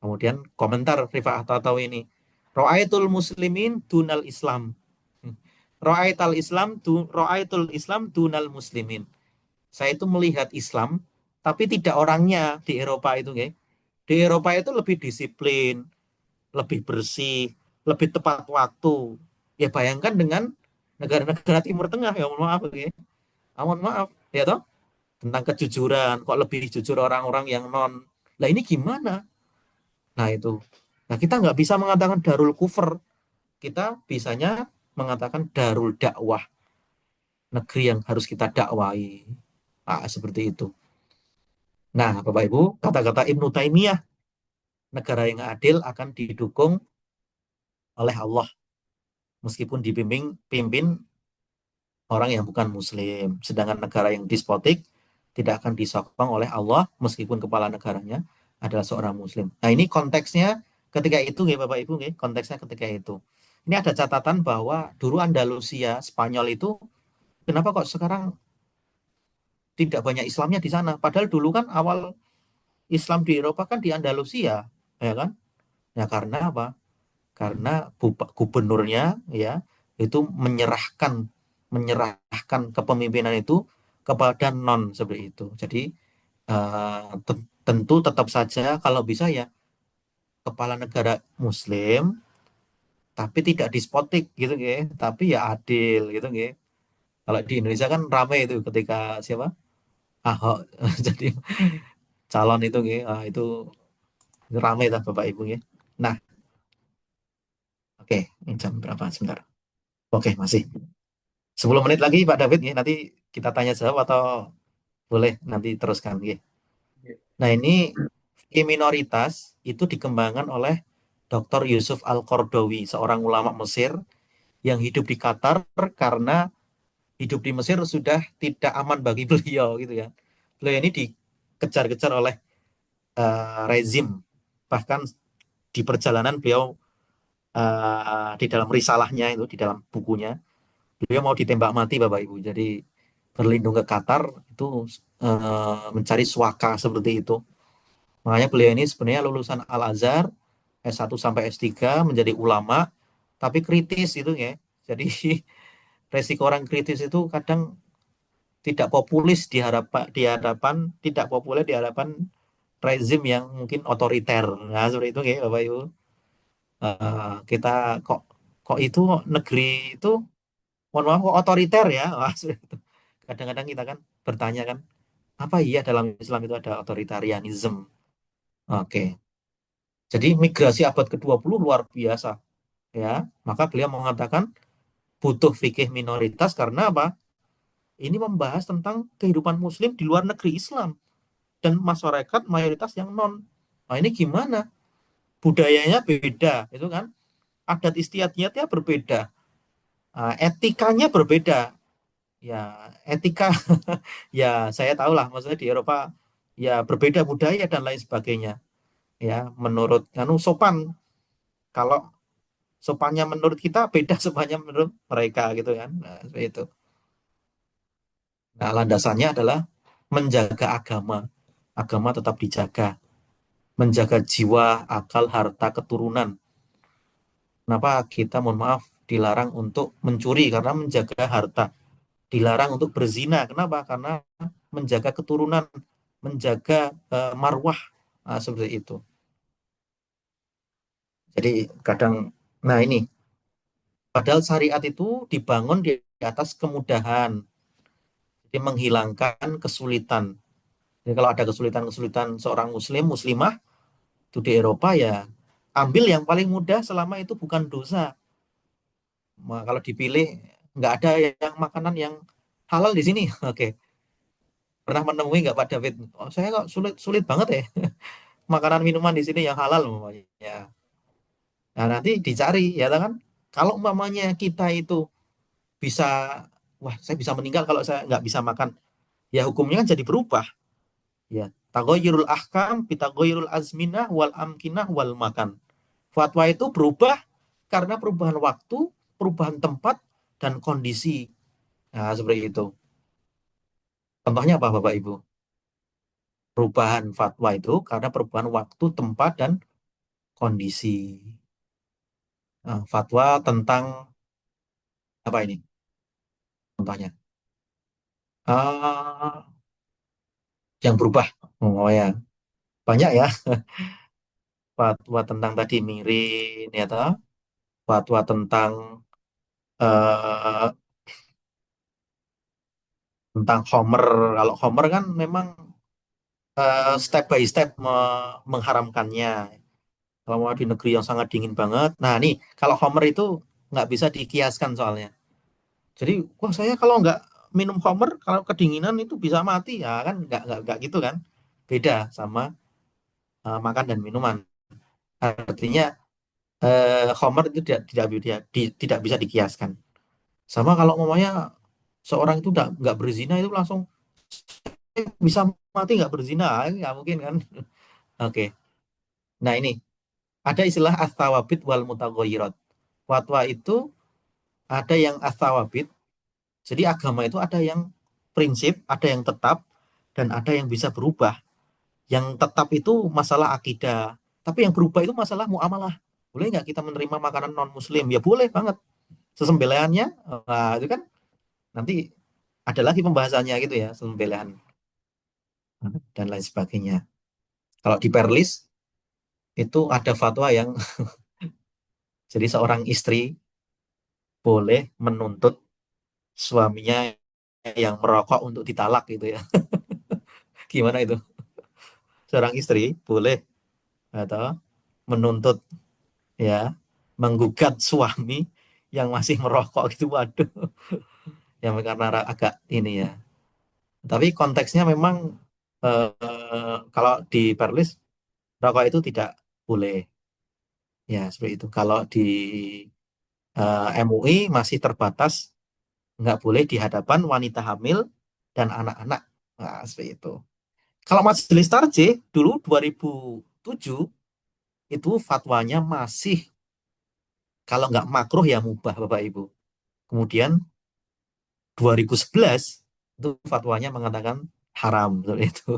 Kemudian komentar Rifa'at Tantawi ini, Ra'aitul muslimin dunal Islam. Ra'aitul Islam dunal muslimin. Saya itu melihat Islam tapi tidak orangnya di Eropa itu, ya. Di Eropa itu lebih disiplin, lebih bersih, lebih tepat waktu. Ya bayangkan dengan negara-negara Timur Tengah, ya mohon maaf ya. Mohon maaf, ya toh, tentang kejujuran, kok lebih jujur orang-orang yang non. Nah ini gimana? Nah itu. Nah kita nggak bisa mengatakan darul kufur. Kita bisanya mengatakan darul dakwah, negeri yang harus kita dakwai. Seperti itu. Nah, Bapak Ibu, kata-kata Ibnu Taimiyah, negara yang adil akan didukung oleh Allah meskipun pimpin orang yang bukan muslim. Sedangkan negara yang despotik tidak akan disokong oleh Allah meskipun kepala negaranya adalah seorang muslim. Nah, ini konteksnya ketika itu nggih Bapak Ibu nggih, konteksnya ketika itu. Ini ada catatan bahwa dulu Andalusia, Spanyol itu kenapa kok sekarang tidak banyak Islamnya di sana? Padahal dulu kan awal Islam di Eropa kan di Andalusia, ya kan? Ya karena apa? Karena gubernurnya ya itu menyerahkan kepemimpinan itu kepada non seperti itu. Jadi tentu tetap saja kalau bisa ya kepala negara Muslim tapi tidak despotik gitu ya, tapi ya adil gitu ya. Kalau di Indonesia kan ramai itu ketika siapa Ahok jadi calon itu ya, itu ramai lah Bapak Ibu ya. Nah, oke, ini jam berapa sebentar? Oke, masih 10 menit lagi Pak David ya. Nanti kita tanya jawab atau boleh nanti teruskan ya. Nah, ini fikih minoritas itu dikembangkan oleh Dr. Yusuf Al-Qardawi, seorang ulama Mesir yang hidup di Qatar karena hidup di Mesir sudah tidak aman bagi beliau gitu ya. Beliau ini dikejar-kejar oleh rezim. Bahkan di perjalanan beliau di dalam risalahnya itu, di dalam bukunya, beliau mau ditembak mati Bapak Ibu. Jadi berlindung ke Qatar itu mencari suaka seperti itu. Makanya beliau ini sebenarnya lulusan Al-Azhar S1 sampai S3 menjadi ulama tapi kritis itu ya. Jadi resiko orang kritis itu kadang tidak populis di hadapan tidak populer di hadapan rezim yang mungkin otoriter. Nah, seperti itu ya Bapak Ibu. Kita kok kok itu negeri itu mohon maaf kok otoriter ya. Wah, seperti itu. Kadang-kadang kita kan bertanya kan, apa iya dalam Islam itu ada otoritarianism? Oke. Jadi migrasi abad ke-20 luar biasa ya. Maka beliau mengatakan butuh fikih minoritas karena apa? Ini membahas tentang kehidupan muslim di luar negeri Islam dan masyarakat mayoritas yang non. Nah, ini gimana? Budayanya beda, itu kan? Adat istiadatnya berbeda. Etikanya berbeda. Ya, etika ya saya tahu lah maksudnya di Eropa ya berbeda budaya dan lain sebagainya. Ya, menurut anu sopan. Kalau sopannya menurut kita beda sopannya menurut mereka gitu kan. Nah, seperti itu. Nah, landasannya adalah menjaga agama. Agama tetap dijaga. Menjaga jiwa, akal, harta, keturunan. Kenapa kita, mohon maaf, dilarang untuk mencuri karena menjaga harta. Dilarang untuk berzina. Kenapa? Karena menjaga keturunan, menjaga marwah. Nah, seperti itu. Jadi kadang, nah ini, padahal syariat itu dibangun di atas kemudahan. Jadi menghilangkan kesulitan. Jadi kalau ada kesulitan-kesulitan seorang muslim, muslimah, itu di Eropa ya, ambil yang paling mudah selama itu bukan dosa. Kalau dipilih, nggak ada yang makanan yang halal di sini. Oke, pernah menemui nggak Pak David? Oh, saya kok sulit sulit banget ya makanan minuman di sini yang halal umpamanya. Ya, nah nanti dicari ya kan. Kalau umpamanya kita itu bisa, wah saya bisa meninggal kalau saya nggak bisa makan. Ya hukumnya kan jadi berubah. Ya, tagoyurul ahkam, pitagoyurul azminah, wal amkinah, wal makan. Fatwa itu berubah karena perubahan waktu, perubahan tempat, dan kondisi. Nah, seperti itu. Contohnya apa Bapak Ibu? Perubahan fatwa itu karena perubahan waktu, tempat, dan kondisi. Nah, fatwa tentang apa ini contohnya? Ah, yang berubah. Oh ya, banyak ya. Fatwa tentang tadi mirin, ya toh. Fatwa tentang eh, tentang Homer. Kalau Homer kan memang step by step mengharamkannya. Kalau mau di negeri yang sangat dingin banget. Nah, nih, kalau Homer itu nggak bisa dikiaskan soalnya. Jadi, wah saya kalau nggak minum Homer, kalau kedinginan itu bisa mati. Ya kan, nggak gitu kan. Beda sama makan dan minuman. Artinya, Homer itu tidak bisa dikiaskan. Sama kalau ngomongnya seorang itu nggak berzina itu langsung bisa mati nggak berzina. Nggak mungkin kan. Oke. Nah, ini ada istilah as-sawabit wal mutaghoyirat. Fatwa itu ada yang as-sawabit. Jadi agama itu ada yang prinsip, ada yang tetap, dan ada yang bisa berubah. Yang tetap itu masalah akidah. Tapi yang berubah itu masalah muamalah. Boleh nggak kita menerima makanan non-muslim? Ya boleh banget. Sesembelihannya, nah, itu kan nanti ada lagi pembahasannya gitu ya, sembelihan dan lain sebagainya. Kalau di Perlis, itu ada fatwa yang jadi seorang istri boleh menuntut suaminya yang merokok untuk ditalak gitu ya. Gimana itu? Seorang istri boleh atau menuntut ya menggugat suami yang masih merokok gitu. Waduh, yang karena agak ini ya. Tapi konteksnya memang kalau di Perlis rokok itu tidak boleh ya seperti itu. Kalau di MUI masih terbatas nggak boleh di hadapan wanita hamil dan anak-anak. Nah, seperti itu. Kalau Majelis Tarjih dulu 2007 itu fatwanya masih kalau nggak makruh ya mubah Bapak Ibu. Kemudian 2011 itu fatwanya mengatakan haram seperti itu.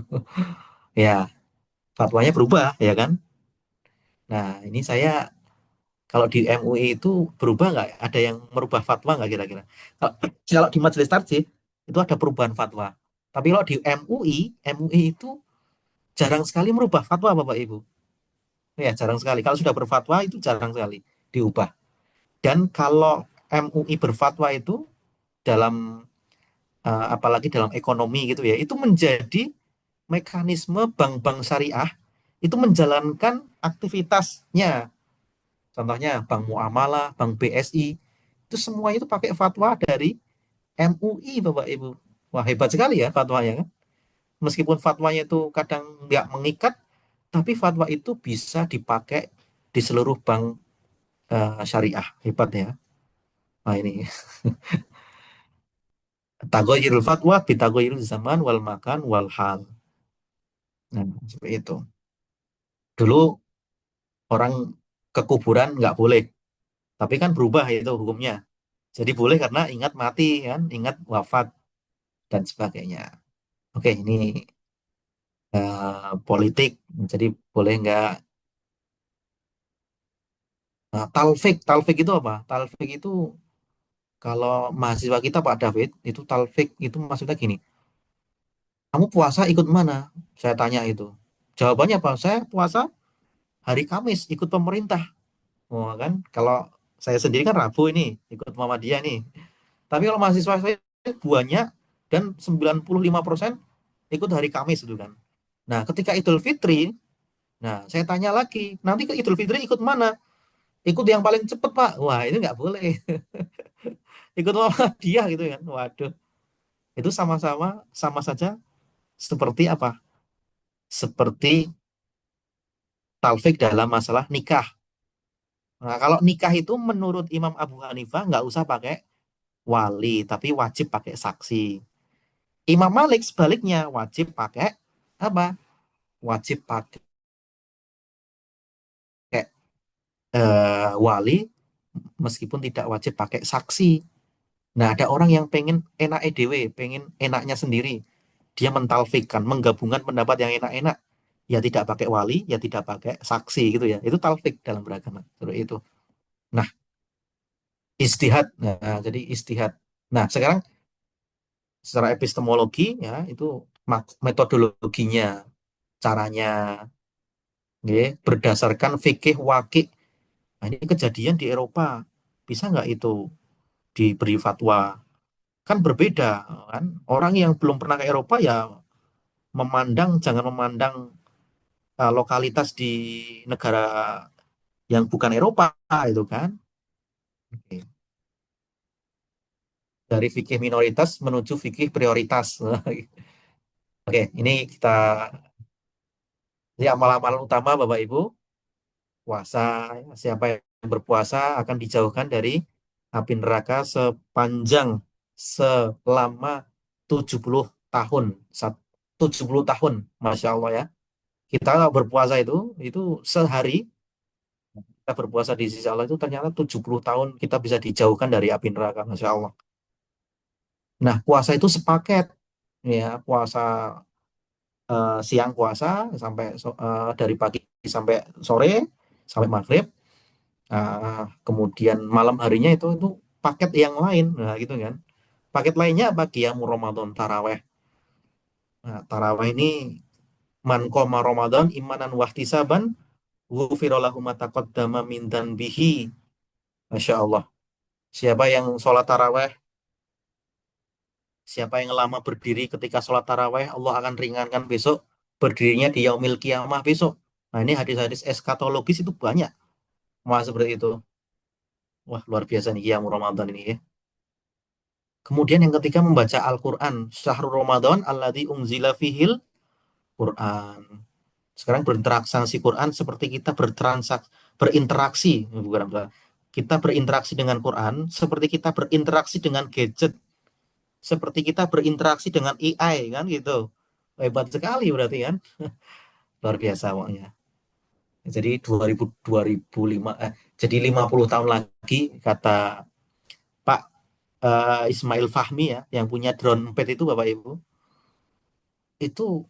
Ya, fatwanya berubah ya kan. Nah, ini saya kalau di MUI itu berubah nggak? Ada yang merubah fatwa nggak kira-kira? Kalau kalau di Majelis Tarjih itu ada perubahan fatwa. Tapi kalau di MUI itu jarang sekali merubah fatwa Bapak Ibu. Ya, jarang sekali. Kalau sudah berfatwa itu jarang sekali diubah. Dan kalau MUI berfatwa itu dalam apalagi dalam ekonomi gitu ya, itu menjadi mekanisme bank-bank syariah itu menjalankan aktivitasnya. Contohnya Bank Muamalah, Bank BSI, itu semuanya itu pakai fatwa dari MUI Bapak Ibu. Wah, hebat sekali ya fatwanya kan. Meskipun fatwanya itu kadang nggak mengikat, tapi fatwa itu bisa dipakai di seluruh bank syariah. Hebat ya. Nah ini tagoyirul fatwa bitagoyirul zaman wal makan wal hal. Nah, seperti itu. Dulu orang ke kuburan nggak boleh, tapi kan berubah itu hukumnya. Jadi boleh karena ingat mati kan, ingat wafat dan sebagainya. Oke, ini politik. Jadi boleh nggak talfik? Talfik itu apa? Talfik itu kalau mahasiswa kita Pak David itu talfik itu maksudnya gini. Kamu puasa ikut mana? Saya tanya itu. Jawabannya apa? Saya puasa hari Kamis ikut pemerintah. Oh kan, kalau saya sendiri kan Rabu ini ikut Muhammadiyah nih. Tapi kalau mahasiswa saya banyak dan 95% ikut hari Kamis itu kan. Nah, ketika Idul Fitri, nah saya tanya lagi, nanti ke Idul Fitri ikut mana? Ikut yang paling cepet Pak. Wah, ini nggak boleh. Ikut Muhammadiyah gitu kan. Waduh, itu sama saja seperti apa? Seperti talfik dalam masalah nikah. Nah, kalau nikah itu menurut Imam Abu Hanifah nggak usah pakai wali, tapi wajib pakai saksi. Imam Malik sebaliknya wajib pakai apa? Wajib pakai wali meskipun tidak wajib pakai saksi. Nah, ada orang yang pengen enak EDW, pengen enaknya sendiri. Dia mentalfikkan, menggabungkan pendapat yang enak-enak. Ya tidak pakai wali, ya tidak pakai saksi gitu ya. Itu talfik dalam beragama. Seperti itu. Nah, istihad. Nah, jadi istihad. Nah, sekarang secara epistemologi ya itu metodologinya, caranya, nggih, berdasarkan fikih wakil. Nah, ini kejadian di Eropa. Bisa nggak itu diberi fatwa? Kan berbeda kan. Orang yang belum pernah ke Eropa ya jangan memandang lokalitas di negara yang bukan Eropa itu kan. Oke. Dari fikih minoritas menuju fikih prioritas. Oke, ini kita lihat amal-amal utama Bapak Ibu. Puasa, siapa yang berpuasa akan dijauhkan dari api neraka sepanjang selama 70 tahun. 70 tahun, Masya Allah ya. Kita kalau berpuasa itu sehari kita berpuasa di sisi Allah itu ternyata 70 tahun kita bisa dijauhkan dari api neraka, Masya Allah. Nah, puasa itu sepaket ya, puasa siang puasa sampai dari pagi sampai sore sampai maghrib. Kemudian malam harinya itu paket yang lain, nah gitu kan. Paket lainnya apa? Qiyamul Ramadan, taraweh. Nah, taraweh ini man qoma Ramadan imanan wahtisaban ghufira lahu ma taqaddama min dzanbihi. Masya Allah. Siapa yang sholat taraweh, siapa yang lama berdiri ketika sholat taraweh, Allah akan ringankan besok berdirinya di yaumil kiamah besok. Nah, ini hadis-hadis eskatologis itu banyak. Wah, seperti itu. Wah, luar biasa nih qiyamul Ramadan ini ya. Kemudian yang ketiga membaca Al-Quran. Syahrul Ramadan alladzi unzila fihil Quran. Sekarang berinteraksi Quran seperti kita berinteraksi, bukan apa. Kita berinteraksi dengan Quran seperti kita berinteraksi dengan gadget, seperti kita berinteraksi dengan AI kan gitu. Hebat sekali berarti kan. Luar biasa pokoknya. Jadi 2005 jadi 50 tahun lagi kata Pak Ismail Fahmi ya yang punya drone empet itu Bapak Ibu itu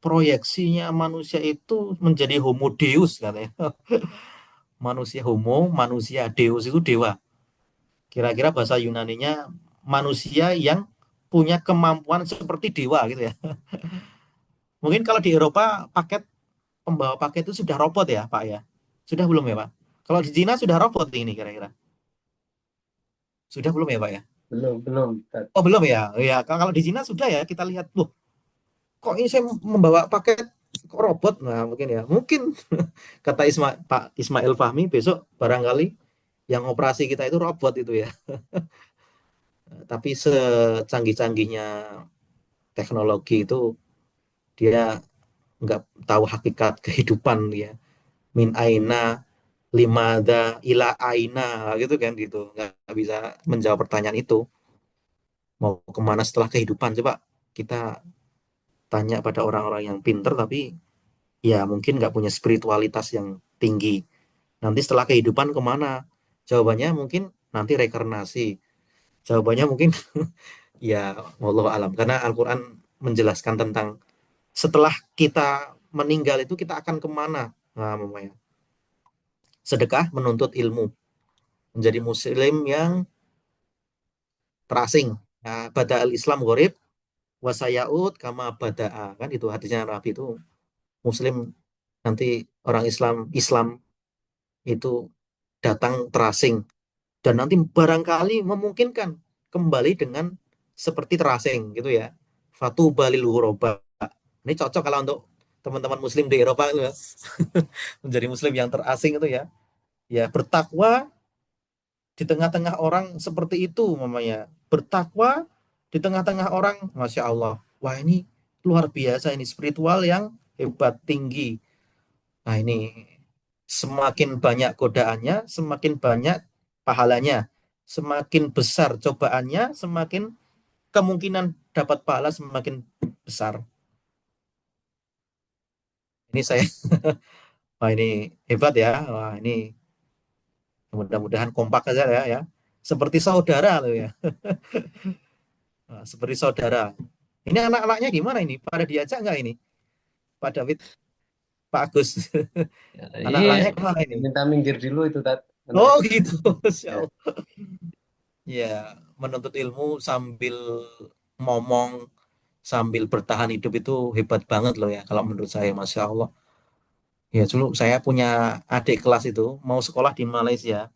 proyeksinya manusia itu menjadi homo deus katanya. Manusia homo, manusia deus itu dewa. Kira-kira bahasa Yunaninya manusia yang punya kemampuan seperti dewa gitu ya. Mungkin kalau di Eropa pembawa paket itu sudah robot ya, Pak ya? Sudah belum ya, Pak? Kalau di Cina sudah robot ini kira-kira. Sudah belum ya, Pak ya? Belum, belum. Tat. Oh, belum ya. Ya, kalau di Cina sudah ya, kita lihat, loh, kok ini saya membawa paket kok robot? Nah, mungkin ya. Mungkin kata Pak Ismail Fahmi besok barangkali yang operasi kita itu robot itu ya. Tapi secanggih-canggihnya teknologi itu dia nggak tahu hakikat kehidupan ya. Min aina limada ila aina gitu kan gitu. Nggak bisa menjawab pertanyaan itu. Mau kemana setelah kehidupan? Coba kita tanya pada orang-orang yang pinter tapi ya mungkin nggak punya spiritualitas yang tinggi. Nanti setelah kehidupan kemana? Jawabannya mungkin nanti reinkarnasi. Jawabannya mungkin ya wallahu alam. Karena Al-Quran menjelaskan tentang setelah kita meninggal itu kita akan kemana? Nah, mamanya. Sedekah menuntut ilmu. Menjadi muslim yang terasing. Nah, pada al-Islam gharib, wasayaud kama bada'a. Kan itu hadisnya Nabi itu. Muslim nanti orang Islam Islam itu datang terasing. Dan nanti barangkali memungkinkan kembali dengan seperti terasing gitu ya. Fatu balil ghuraba. Ini cocok kalau untuk teman-teman muslim di Eropa itu ya. Menjadi muslim yang terasing itu ya. Ya bertakwa di tengah-tengah orang seperti itu mamanya. Bertakwa di tengah-tengah orang, Masya Allah. Wah ini luar biasa, ini spiritual yang hebat, tinggi. Nah ini semakin banyak godaannya, semakin banyak pahalanya. Semakin besar cobaannya, semakin kemungkinan dapat pahala semakin besar. Ini saya, wah ini hebat ya. Wah ini mudah-mudahan kompak saja ya. Seperti saudara loh ya. Nah, seperti saudara. Ini anak-anaknya gimana ini? Pada diajak nggak ini? Pak David, Pak Agus. Ya, ini Anak-anaknya kemana ini? Minta minggir dulu itu, Tat. Oh Anak-anak. gitu. Masya Ya. Allah. Ya, menuntut ilmu sambil ngomong, sambil bertahan hidup itu hebat banget loh ya. Kalau menurut saya, Masya Allah. Ya, dulu saya punya adik kelas itu mau sekolah di Malaysia.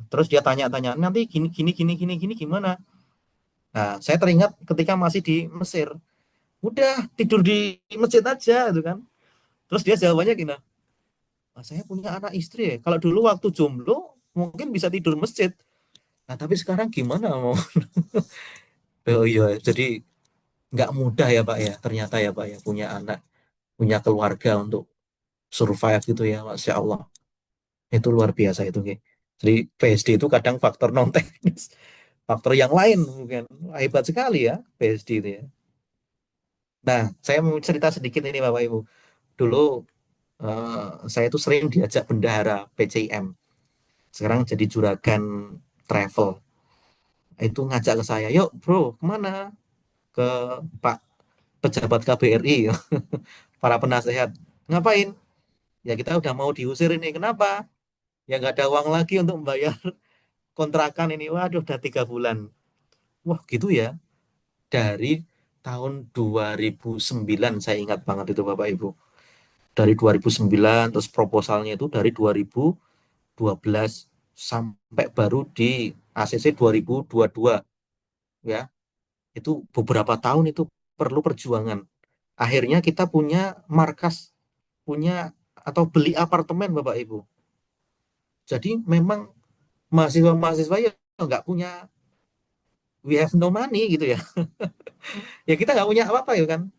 Terus dia tanya-tanya, nanti gini, gini, gini, gini, gini gimana? Nah, saya teringat ketika masih di Mesir. Udah tidur di masjid aja gitu kan. Terus dia jawabannya gini, "Ah, saya punya anak istri ya. Kalau dulu waktu jomblo mungkin bisa tidur masjid. Nah, tapi sekarang gimana mau?" Oh iya, jadi nggak mudah ya Pak ya. Ternyata ya Pak ya punya anak, punya keluarga untuk survive gitu ya, Masya Allah. Itu luar biasa itu, Ge. Jadi PSD itu kadang faktor non teknis, faktor yang lain mungkin. Wah, hebat sekali ya PSD itu ya. Nah, saya mau cerita sedikit ini Bapak Ibu. Dulu saya tuh sering diajak bendahara PCIM. Sekarang jadi juragan travel. Itu ngajak ke saya, yuk bro, kemana? Ke Pak pejabat KBRI, para penasehat. Ngapain? Ya kita udah mau diusir ini. Kenapa? Ya nggak ada uang lagi untuk membayar kontrakan ini. Waduh, udah 3 bulan. Wah gitu ya. Dari tahun 2009, saya ingat banget itu Bapak Ibu. Dari 2009, terus proposalnya itu dari 2012 sampai baru di ACC 2022 ya. Itu beberapa tahun itu perlu perjuangan. Akhirnya kita punya markas, punya atau beli apartemen Bapak Ibu. Jadi memang mahasiswa-mahasiswa ya nggak punya, we have no money gitu ya. Ya kita nggak punya apa-apa ya kan.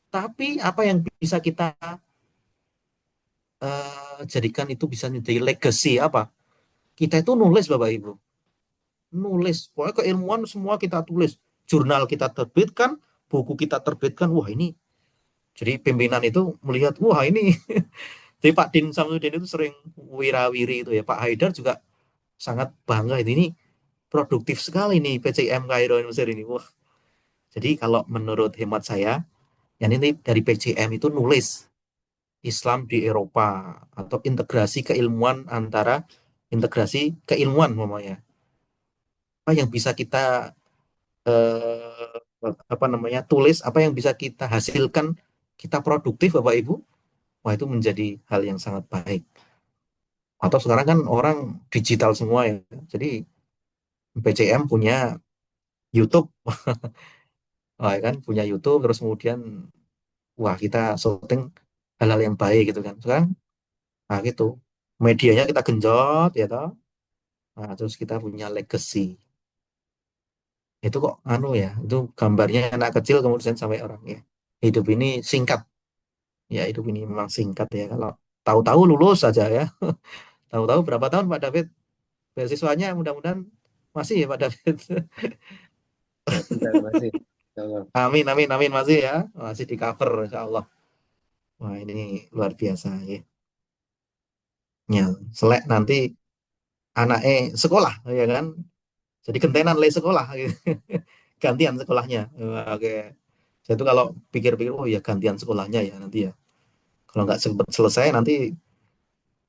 Tapi apa yang bisa kita jadikan itu bisa menjadi legacy apa? Kita itu nulis Bapak Ibu. Nulis. Pokoknya keilmuan semua kita tulis. Jurnal kita terbitkan, buku kita terbitkan. Wah ini. Jadi pimpinan itu melihat, wah ini. Jadi Pak Din Samsudin itu sering wirawiri itu ya. Pak Haidar juga sangat bangga ini produktif sekali nih PCM Kairo Mesir ini. Wah, jadi kalau menurut hemat saya, yang ini dari PCM itu nulis Islam di Eropa atau integrasi keilmuan antara integrasi keilmuan namanya. Apa yang bisa kita apa namanya tulis, apa yang bisa kita hasilkan kita produktif Bapak Ibu, wah itu menjadi hal yang sangat baik. Atau sekarang kan orang digital semua ya. Jadi PCM punya YouTube, wah, ya kan punya YouTube terus kemudian wah kita syuting hal-hal yang baik gitu kan. Sekarang nah gitu. Medianya kita genjot ya toh. Nah, terus kita punya legacy. Itu kok anu ya, itu gambarnya anak kecil kemudian sampai orang ya. Hidup ini singkat. Ya hidup ini memang singkat ya. Kalau tahu-tahu lulus saja ya. Tahu-tahu berapa tahun Pak David beasiswanya mudah-mudahan masih ya Pak David. Ya, bentar masih. Tolong. Amin, amin, amin masih ya. Masih di cover insya Allah. Wah ini luar biasa ya. Ya, selek nanti anaknya sekolah ya kan. Jadi gentenan le sekolah gitu. Gantian sekolahnya. Wah, oke. Saya tuh kalau pikir-pikir, oh ya gantian sekolahnya ya nanti ya. Kalau nggak sempat selesai nanti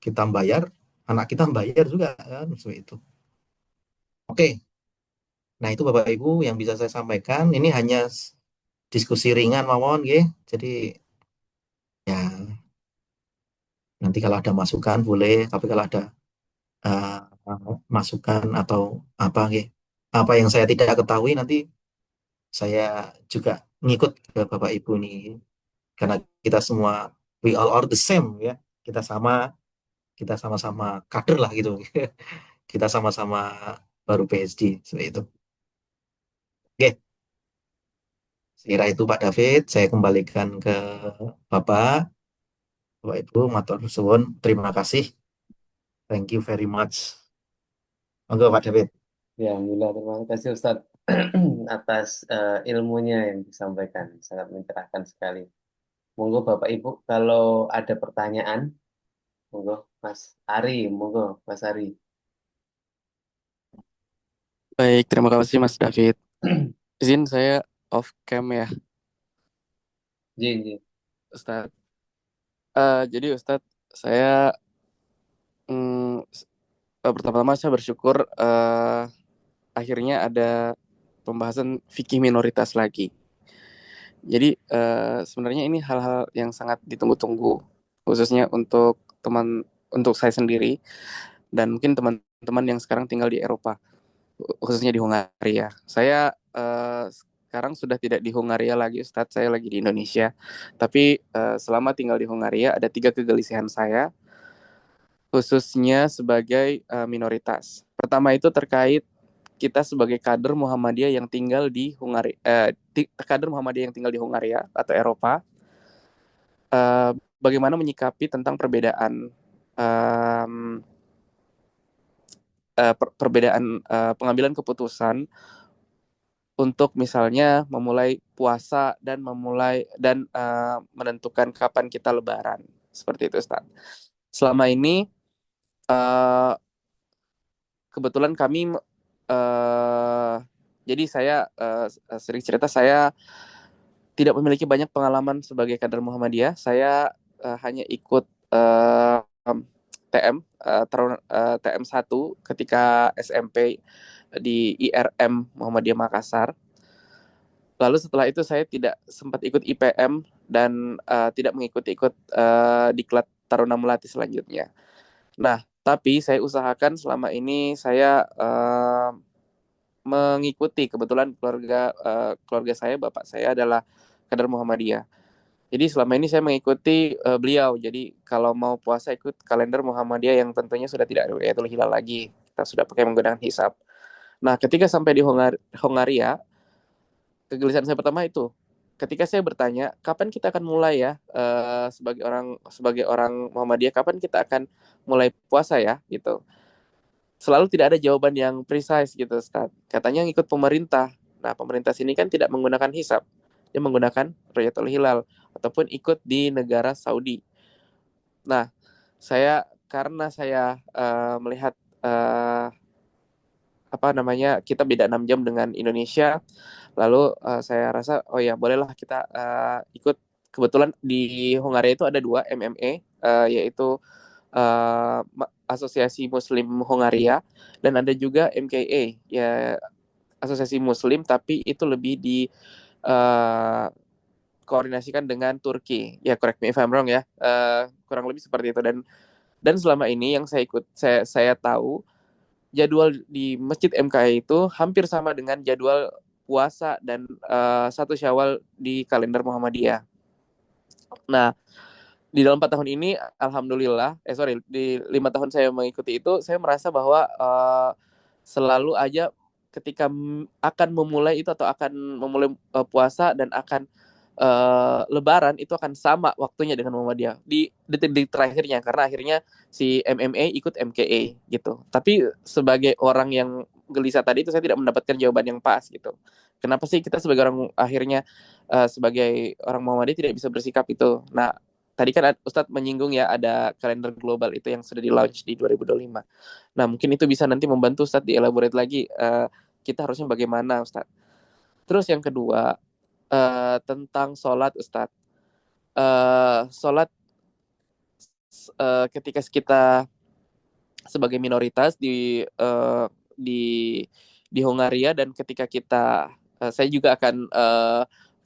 kita bayar, anak kita bayar juga kan seperti itu. Oke, nah itu Bapak Ibu yang bisa saya sampaikan. Ini hanya diskusi ringan mawon, ya. Jadi ya nanti kalau ada masukan boleh, tapi kalau ada uh, masukan atau apa, ya, apa yang saya tidak ketahui nanti saya juga ngikut ke Bapak Ibu nih, karena kita semua we all are the same ya, kita sama, kita sama-sama kader lah gitu, kita sama-sama baru PhD seperti itu. Oke, sekira itu Pak David, saya kembalikan ke Bapak, Bapak Ibu, matur suwun, terima kasih, thank you very much. Monggo Pak David. Ya, alhamdulillah. Terima kasih Ustadz atas ilmunya yang disampaikan. Sangat mencerahkan sekali. Monggo Bapak Ibu, kalau ada pertanyaan, monggo Mas Ari, monggo Mas Ari. Baik, terima kasih Mas David. Izin saya off cam ya, Jin, Jin. Ustadz. Jadi Ustadz, saya pertama-tama saya bersyukur akhirnya ada pembahasan fikih minoritas lagi. Jadi sebenarnya ini hal-hal yang sangat ditunggu-tunggu, khususnya untuk saya sendiri dan mungkin teman-teman yang sekarang tinggal di Eropa, khususnya di Hungaria. Saya sekarang sudah tidak di Hungaria lagi, Ustadz. Saya lagi di Indonesia. Tapi selama tinggal di Hungaria ada 3 kegelisahan saya, khususnya sebagai minoritas. Pertama itu terkait kita sebagai kader Muhammadiyah yang tinggal di Hungaria, kader Muhammadiyah yang tinggal di Hungaria atau Eropa, bagaimana menyikapi tentang perbedaan pengambilan keputusan untuk misalnya memulai puasa dan menentukan kapan kita lebaran, seperti itu Ustaz. Selama ini kebetulan kami jadi saya sering cerita, saya tidak memiliki banyak pengalaman sebagai kader Muhammadiyah. Saya hanya ikut TM TM 1 ketika SMP di IRM Muhammadiyah Makassar. Lalu setelah itu saya tidak sempat ikut IPM dan tidak mengikut-ikut diklat Taruna Melati selanjutnya. Nah, tapi saya usahakan selama ini saya mengikuti, kebetulan keluarga saya, bapak saya adalah kader Muhammadiyah. Jadi selama ini saya mengikuti beliau. Jadi kalau mau puasa ikut kalender Muhammadiyah yang tentunya sudah tidak Ru'yatul Hilal lagi. Kita sudah pakai menggunakan hisab. Nah, ketika sampai di Hongaria, kegelisahan saya pertama itu, ketika saya bertanya, kapan kita akan mulai ya sebagai orang Muhammadiyah, kapan kita akan mulai puasa ya, gitu. Selalu tidak ada jawaban yang precise gitu, Ustaz. Katanya ngikut pemerintah. Nah, pemerintah sini kan tidak menggunakan hisab. Dia menggunakan Ru'yatul Hilal ataupun ikut di negara Saudi. Nah, karena saya melihat kita beda 6 jam dengan Indonesia, lalu saya rasa oh ya bolehlah kita ikut. Kebetulan di Hungaria itu ada 2 MMA, yaitu Asosiasi Muslim Hungaria, dan ada juga MKA, ya Asosiasi Muslim, tapi itu lebih di dikoordinasikan dengan Turki. Ya, correct me if I'm wrong ya. Kurang lebih seperti itu. Dan selama ini yang saya tahu jadwal di Masjid MKI itu hampir sama dengan jadwal puasa dan 1 Syawal di kalender Muhammadiyah. Nah, di dalam 4 tahun ini, alhamdulillah, di 5 tahun saya mengikuti itu, saya merasa bahwa selalu aja ketika akan memulai itu atau akan memulai puasa dan akan Lebaran itu akan sama waktunya dengan Muhammadiyah di detik-detik terakhirnya, karena akhirnya si MMA ikut MKA gitu. Tapi sebagai orang yang gelisah tadi itu saya tidak mendapatkan jawaban yang pas gitu. Kenapa sih kita sebagai orang akhirnya sebagai orang Muhammadiyah tidak bisa bersikap itu? Nah, tadi kan Ustadz menyinggung ya ada kalender global itu yang sudah di-launch di 2025. Nah, mungkin itu bisa nanti membantu Ustadz di-elaborate lagi kita harusnya bagaimana Ustadz. Terus yang kedua, tentang sholat Ustadz. Sholat ketika kita sebagai minoritas di Hongaria, dan ketika kita saya juga akan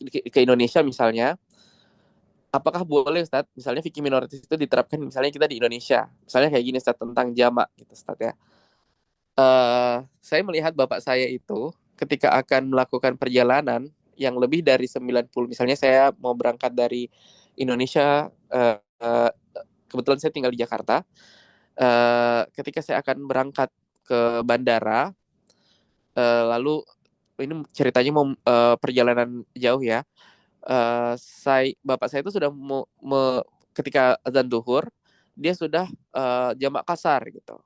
ke Indonesia misalnya, apakah boleh Ustadz, misalnya fikih minoritas itu diterapkan misalnya kita di Indonesia, misalnya kayak gini Ustadz tentang jamak gitu Ustadz ya. Saya melihat bapak saya itu ketika akan melakukan perjalanan yang lebih dari 90, misalnya saya mau berangkat dari Indonesia, kebetulan saya tinggal di Jakarta, ketika saya akan berangkat ke bandara, lalu ini ceritanya mau perjalanan jauh ya, bapak saya itu sudah ketika azan duhur dia sudah jamak kasar gitu.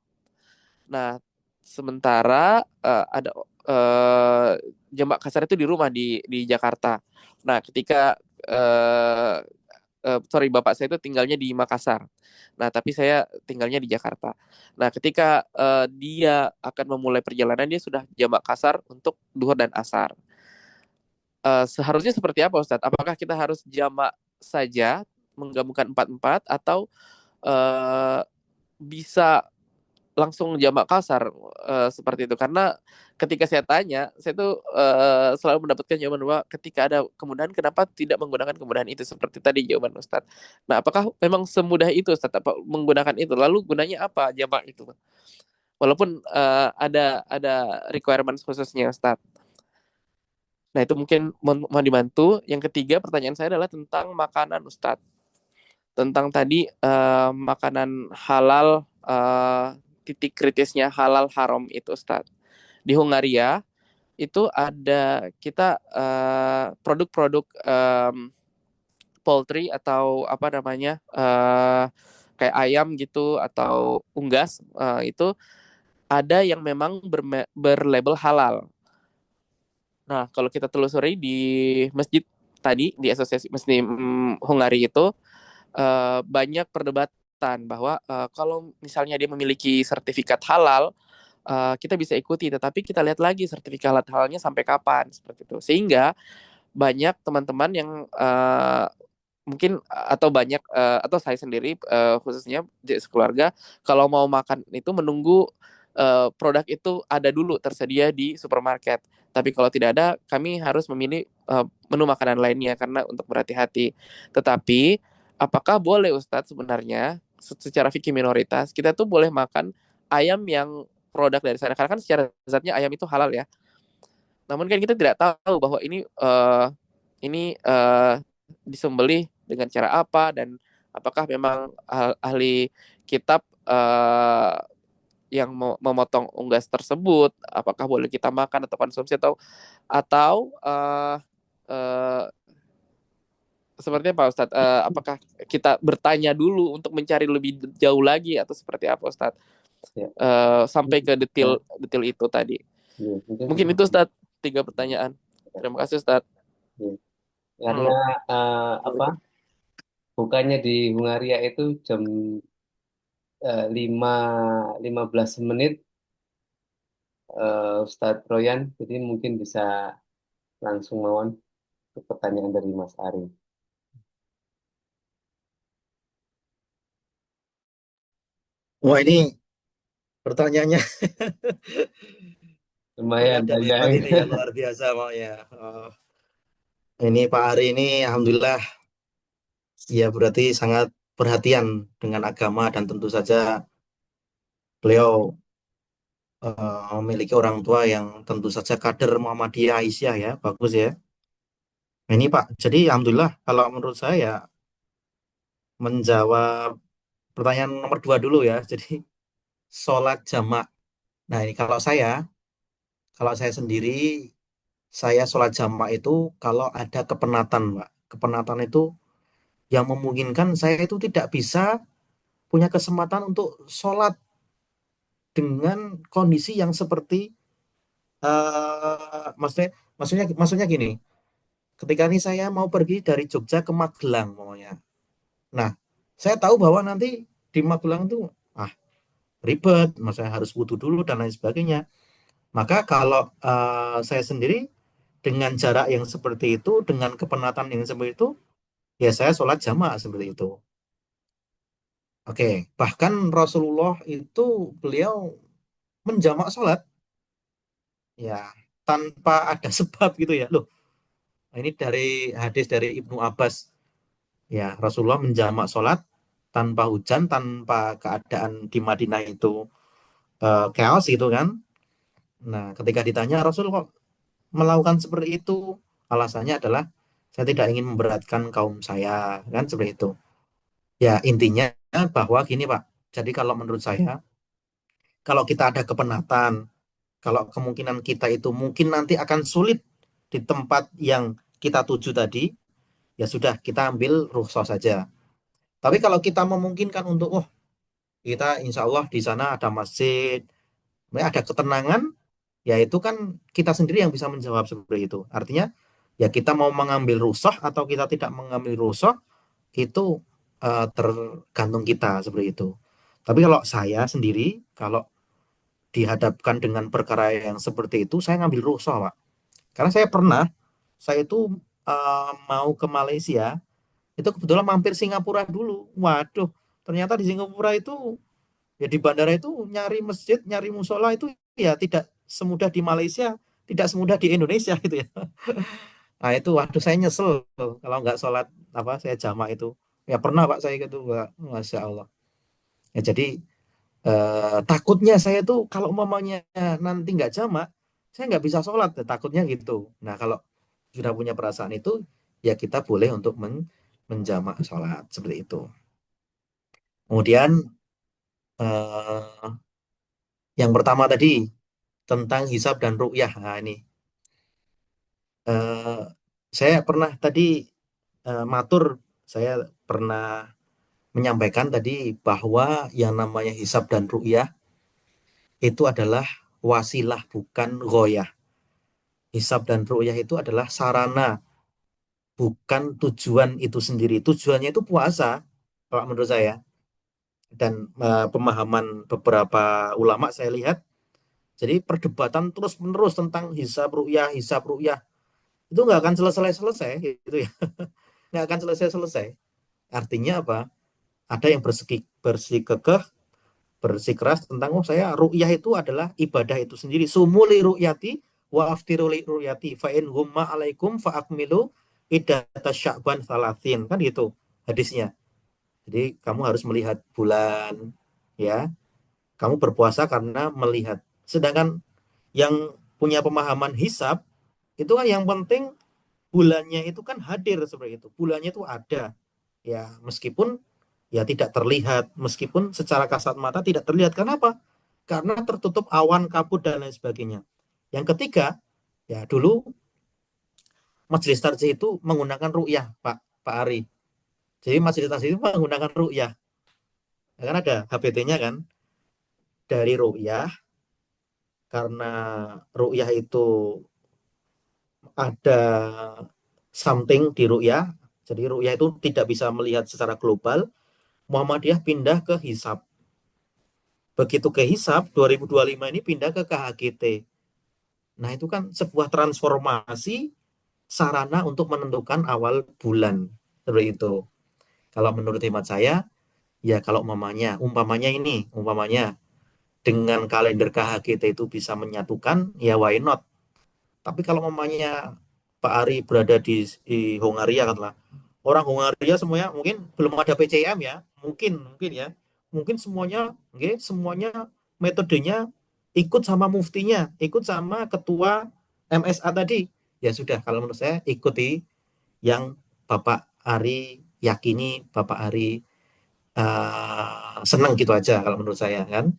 Nah, sementara ada jamak kasar itu di rumah di Jakarta. Nah, ketika bapak saya itu tinggalnya di Makassar. Nah, tapi saya tinggalnya di Jakarta. Nah, ketika dia akan memulai perjalanan, dia sudah jamak kasar untuk duhur dan asar. Seharusnya seperti apa Ustadz? Apakah kita harus jamak saja, menggabungkan 4-4, atau bisa langsung jamak kasar seperti itu? Karena ketika saya tanya, saya tuh selalu mendapatkan jawaban bahwa ketika ada kemudahan, kenapa tidak menggunakan kemudahan itu, seperti tadi jawaban Ustadz. Nah, apakah memang semudah itu Ustadz apa menggunakan itu? Lalu gunanya apa jamak itu? Walaupun ada requirements khususnya Ustadz. Nah, itu mungkin mau dibantu. Yang ketiga, pertanyaan saya adalah tentang makanan Ustadz. Tentang tadi makanan halal, titik kritisnya halal haram itu Ustadz. Di Hungaria itu ada kita produk-produk poultry atau apa namanya, kayak ayam gitu atau unggas, itu ada yang memang berlabel halal. Nah, kalau kita telusuri di masjid tadi, di Asosiasi Muslim Hungaria itu banyak perdebatan bahwa kalau misalnya dia memiliki sertifikat halal, kita bisa ikuti, tetapi kita lihat lagi sertifikat halalnya sampai kapan, seperti itu. Sehingga banyak teman-teman yang mungkin atau saya sendiri khususnya di sekeluarga, kalau mau makan itu menunggu produk itu ada dulu tersedia di supermarket. Tapi kalau tidak ada, kami harus memilih menu makanan lainnya karena untuk berhati-hati. Tetapi apakah boleh Ustadz sebenarnya secara fikih minoritas kita tuh boleh makan ayam yang produk dari sana? Karena kan secara zatnya ayam itu halal ya. Namun kan kita tidak tahu bahwa ini disembelih dengan cara apa, dan apakah memang ahli kitab yang memotong unggas tersebut, apakah boleh kita makan atau konsumsi, atau seperti apa Ustadz? Apakah kita bertanya dulu untuk mencari lebih jauh lagi atau seperti apa Ustadz? Ya. Sampai ke detail itu tadi. Ya, mungkin itu Ustadz 3 pertanyaan. Terima kasih Ustadz. Ya. Karena bukannya di Hungaria itu jam 5:15 Ustadz Royan, jadi mungkin bisa langsung mawon ke pertanyaan dari Mas Ari. Wah, ini pertanyaannya Lumayan mendadak banyak. hebat ini ya, luar biasa mau ya. Ini Pak Ari ini alhamdulillah ya berarti sangat perhatian dengan agama dan tentu saja beliau memiliki orang tua yang tentu saja kader Muhammadiyah Aisyah ya, bagus ya. Nah, ini Pak, jadi alhamdulillah kalau menurut saya ya menjawab pertanyaan nomor dua dulu ya. Jadi sholat jamak. Nah ini kalau saya sendiri, saya sholat jamak itu kalau ada kepenatan Pak. Kepenatan itu yang memungkinkan saya itu tidak bisa punya kesempatan untuk sholat dengan kondisi yang seperti maksudnya maksudnya gini, ketika ini saya mau pergi dari Jogja ke Magelang pokoknya. Nah, saya tahu bahwa nanti di Magelang itu ah ribet, maksudnya harus wudhu dulu dan lain sebagainya. Maka kalau saya sendiri dengan jarak yang seperti itu, dengan kepenatan yang seperti itu, ya saya sholat jamaah seperti itu. Oke, bahkan Rasulullah itu beliau menjamak sholat ya tanpa ada sebab gitu ya. Loh, ini dari hadis dari Ibnu Abbas ya Rasulullah menjamak sholat tanpa hujan, tanpa keadaan di Madinah itu chaos gitu kan. Nah, ketika ditanya Rasul kok melakukan seperti itu, alasannya adalah saya tidak ingin memberatkan kaum saya, kan seperti itu. Ya, intinya bahwa gini, Pak. Jadi kalau menurut saya, kalau kita ada kepenatan, kalau kemungkinan kita itu mungkin nanti akan sulit di tempat yang kita tuju tadi, ya sudah kita ambil rukhsah saja. Tapi kalau kita memungkinkan untuk, oh kita insya Allah di sana ada masjid, ada ketenangan, ya itu kan kita sendiri yang bisa menjawab seperti itu. Artinya ya kita mau mengambil rukhsah atau kita tidak mengambil rukhsah itu tergantung kita seperti itu. Tapi kalau saya sendiri kalau dihadapkan dengan perkara yang seperti itu saya ngambil rukhsah, Pak. Karena saya itu mau ke Malaysia itu kebetulan mampir Singapura dulu. Waduh, ternyata di Singapura itu ya di bandara itu nyari masjid, nyari musola itu ya tidak semudah di Malaysia, tidak semudah di Indonesia gitu ya. Nah itu waduh saya nyesel kalau nggak sholat apa saya jamak itu. Ya pernah Pak saya gitu, Pak. Masya Allah. Ya jadi takutnya saya tuh kalau mamanya nanti nggak jamak, saya nggak bisa sholat. Takutnya gitu. Nah kalau sudah punya perasaan itu, ya kita boleh untuk menjamak sholat seperti itu. Kemudian eh, yang pertama tadi tentang hisab dan ru'yah. Nah ini eh, saya pernah tadi matur, saya pernah menyampaikan tadi bahwa yang namanya hisab dan ru'yah itu adalah wasilah bukan ghoyah. Hisab dan ru'yah itu adalah sarana, bukan tujuan itu sendiri. Tujuannya itu puasa, kalau menurut saya. Dan pemahaman beberapa ulama saya lihat, jadi perdebatan terus-menerus tentang hisab ru'yah, itu nggak akan selesai-selesai, gitu ya. Nggak akan selesai-selesai. Artinya apa? Ada yang bersikukuh bersikeras tentang oh saya ru'yah itu adalah ibadah itu sendiri. Sumuli ru'yati wa aftiru li ru'yati fa in humma alaikum fa akmilu iddata sya'ban salasin, kan gitu hadisnya. Jadi kamu harus melihat bulan ya. Kamu berpuasa karena melihat. Sedangkan yang punya pemahaman hisab itu kan yang penting bulannya itu kan hadir seperti itu. Bulannya itu ada. Ya, meskipun ya tidak terlihat, meskipun secara kasat mata tidak terlihat. Kenapa? Karena tertutup awan, kabut dan lain sebagainya. Yang ketiga, ya dulu majelis tarjih itu menggunakan ru'yah, Pak Ari. Jadi majelis tarjih itu menggunakan ru'yah. Ya kan ada HBT-nya kan dari ru'yah, karena ru'yah itu ada something di ru'yah. Jadi ru'yah itu tidak bisa melihat secara global. Muhammadiyah pindah ke hisab. Begitu ke hisab 2025 ini pindah ke KHGT. Nah, itu kan sebuah transformasi sarana untuk menentukan awal bulan. Seperti itu. Kalau menurut hemat saya, ya kalau umpamanya dengan kalender KHGT itu bisa menyatukan, ya why not? Tapi kalau umpamanya Pak Ari berada di Hongaria katalah. Orang Hongaria semuanya mungkin belum ada PCM ya, mungkin ya, mungkin semuanya, oke, semuanya metodenya ikut sama muftinya, ikut sama ketua MSA tadi. Ya sudah, kalau menurut saya ikuti yang Bapak Ari yakini, Bapak Ari senang gitu aja kalau menurut saya kan.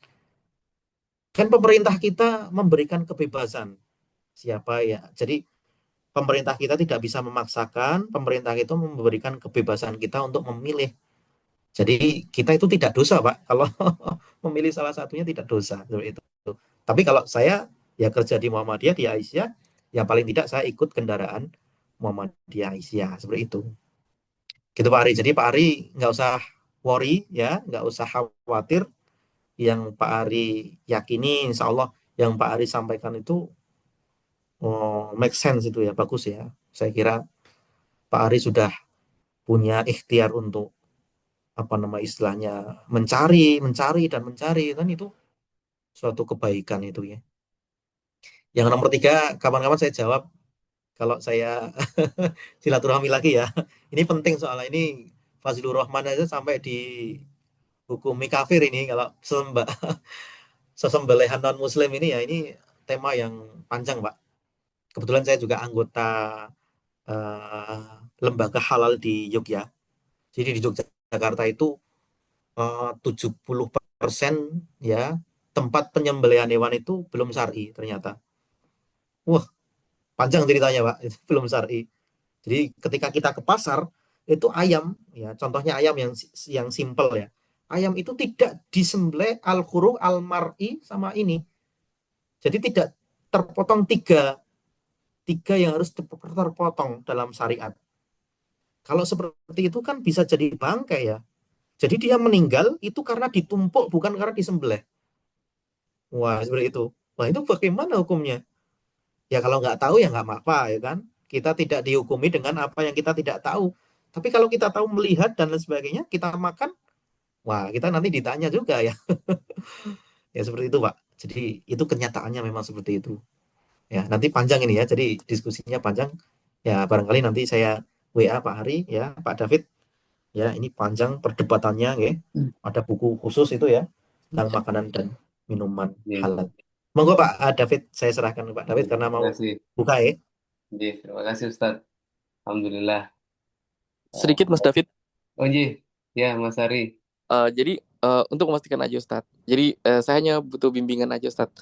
Kan pemerintah kita memberikan kebebasan siapa ya. Jadi pemerintah kita tidak bisa memaksakan, pemerintah itu memberikan kebebasan kita untuk memilih. Jadi kita itu tidak dosa, Pak. Kalau memilih salah satunya tidak dosa seperti itu. Tapi kalau saya ya kerja di Muhammadiyah di Aisyah, ya paling tidak saya ikut kendaraan Muhammadiyah Aisyah seperti itu. Gitu Pak Ari. Jadi Pak Ari nggak usah worry ya, nggak usah khawatir. Yang Pak Ari yakini, insya Allah yang Pak Ari sampaikan itu make sense itu ya, bagus ya. Saya kira Pak Ari sudah punya ikhtiar untuk apa nama istilahnya mencari, mencari dan mencari kan itu suatu kebaikan itu ya. Yang nomor tiga, kapan-kapan saya jawab kalau saya silaturahmi lagi ya. Ini penting soalnya ini Fazlur Rahman aja sampai dihukumi kafir ini kalau sesembelihan non Muslim ini ya ini tema yang panjang Pak. Kebetulan saya juga anggota lembaga halal di Yogyakarta. Jadi di Yogyakarta itu 70% ya tempat penyembelihan hewan itu belum syar'i ternyata. Wah, panjang ceritanya, Pak. Itu belum syar'i. Jadi ketika kita ke pasar itu ayam ya, contohnya ayam yang simple ya. Ayam itu tidak disembelih al-khuru al-mar'i sama ini. Jadi tidak terpotong tiga, tiga yang harus terpotong dalam syariat. Kalau seperti itu kan bisa jadi bangkai ya. Jadi dia meninggal itu karena ditumpuk bukan karena disembelih. Wah, seperti itu. Wah, itu bagaimana hukumnya? Ya kalau nggak tahu ya nggak apa-apa ya kan. Kita tidak dihukumi dengan apa yang kita tidak tahu. Tapi kalau kita tahu melihat dan lain sebagainya, kita makan, wah kita nanti ditanya juga ya. Ya seperti itu Pak. Jadi itu kenyataannya memang seperti itu. Ya nanti panjang ini ya. Jadi diskusinya panjang. Ya barangkali nanti saya WA Pak Hari ya, Pak David. Ya ini panjang perdebatannya ya. Ada buku khusus itu ya tentang makanan dan minuman Iya, halal. Monggo Pak David, saya serahkan ke Pak David iya. karena Terima mau kasih. buka ya. Iya, terima kasih Ustadz. Alhamdulillah. Sedikit Mas David. Oh iya, ya Mas Ari. Jadi untuk memastikan aja Ustadz. Jadi saya hanya butuh bimbingan aja Ustadz.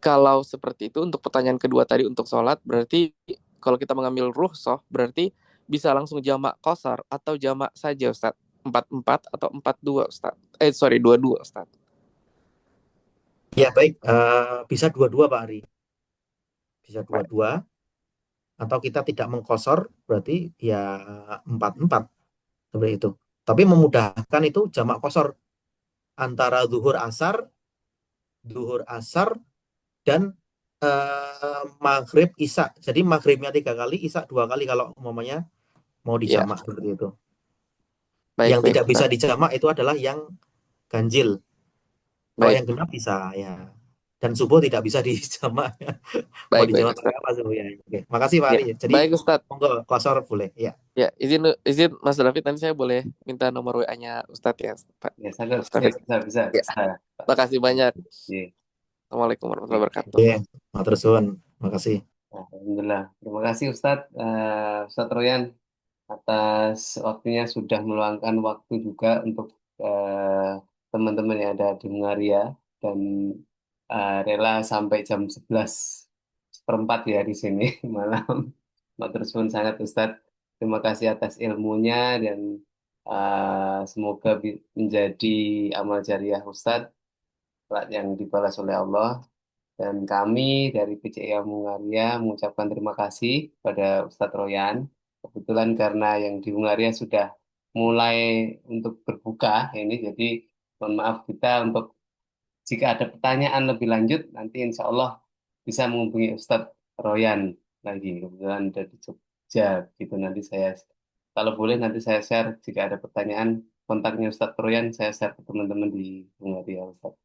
Kalau seperti itu untuk pertanyaan kedua tadi untuk sholat, berarti kalau kita mengambil rukhsah, berarti bisa langsung jamak qasar atau jamak saja Ustadz. 4-4 atau 4-2 Ustadz. Sorry, 2-2 Ustadz. Ya baik, bisa dua-dua Pak Ari. Bisa dua-dua atau kita tidak mengkosor berarti ya 4-4 seperti itu. Tapi memudahkan itu jamak kosor antara zuhur asar dan maghrib isya. Jadi maghribnya 3 kali, isya 2 kali kalau umpamanya mau Ya, dijamak seperti itu. Yang baik tidak bisa Ustadz. dijamak itu adalah yang ganjil. Kalau Baik, yang genap bisa ya. Dan subuh tidak bisa dijamak. Mau baik dijawab pakai Ustadz. apa subuh ya? Oke, makasih Pak Ya, Ari. Jadi baik Ustadz. monggo kosor boleh ya. Ya, izin Mas David, nanti saya boleh minta nomor WA-nya Ustadz ya, Pak. Ya, sadar. Mas Ya, David. bisa, bisa, Ya, bisa. makasih banyak. Iya, Assalamualaikum warahmatullahi iya. wabarakatuh. Oke, matur suwun. Makasih. Alhamdulillah. Terima kasih Ustadz, Ustadz Royan atas waktunya sudah meluangkan waktu juga untuk teman-teman yang ada di Hungaria dan rela sampai jam 11 seperempat ya di sini malam. Matur suwun sangat Ustadz. Terima kasih atas ilmunya dan semoga menjadi amal jariah Ustadz kelak yang dibalas oleh Allah. Dan kami dari PCIA Hungaria mengucapkan terima kasih pada Ustadz Royan. Kebetulan karena yang di Hungaria sudah mulai untuk berbuka ini, jadi mohon maaf kita untuk jika ada pertanyaan lebih lanjut, nanti insya Allah bisa menghubungi Ustadz Royan lagi. Kebetulan dari Jogja, gitu nanti saya, kalau boleh nanti saya share jika ada pertanyaan kontaknya Ustadz Royan, saya share ke teman-teman di Hungaria Ustadz.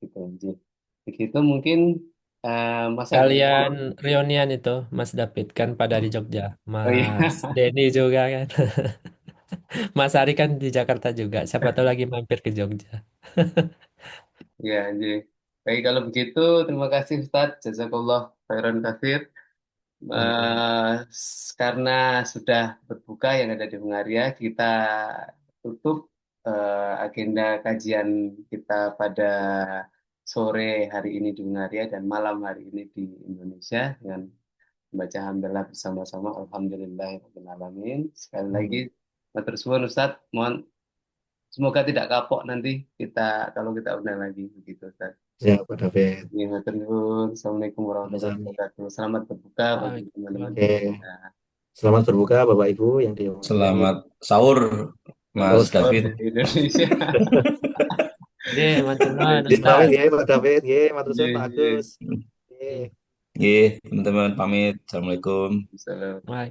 Gitu. Begitu mungkin Mas Adi. Kalian reunian itu, Mas David kan pada di Jogja, Oh iya, Mas Denny juga kan, Mas Ari kan di Jakarta juga. Siapa tahu lagi mampir ke Jogja. ya, anjing. Baik, kalau begitu, terima kasih Ustadz. Jazakallah khairan katsir. Amin. Karena sudah berbuka yang ada di Hungaria, kita tutup agenda kajian kita pada sore hari ini di Hungaria dan malam hari ini di Indonesia dengan membaca hamdalah bersama-sama. Alhamdulillahirrahmanirrahim. Sekali lagi, Amin. matur suwun Ustadz. Mohon semoga tidak kapok nanti kita kalau kita undang lagi begitu Ustadz. Ya, Pak David. Ya, matur nuwun. Assalamualaikum warahmatullahi Sama-sama. wabarakatuh. Selamat berbuka bagi teman-teman. Waalaikumsalam. Oke. Selamat berbuka Bapak Ibu yang dirahmati Selamat sahur, Selamat Oh, Mas sahur David. dari Indonesia. Ye, matur nuwun Din pamit Ustaz. ya Pak David, ya, matur Iya, suwun Pak iya. Agus. Ye. Ye. Oke, teman-teman pamit. Assalamualaikum. Salam. Waalaikumsalam.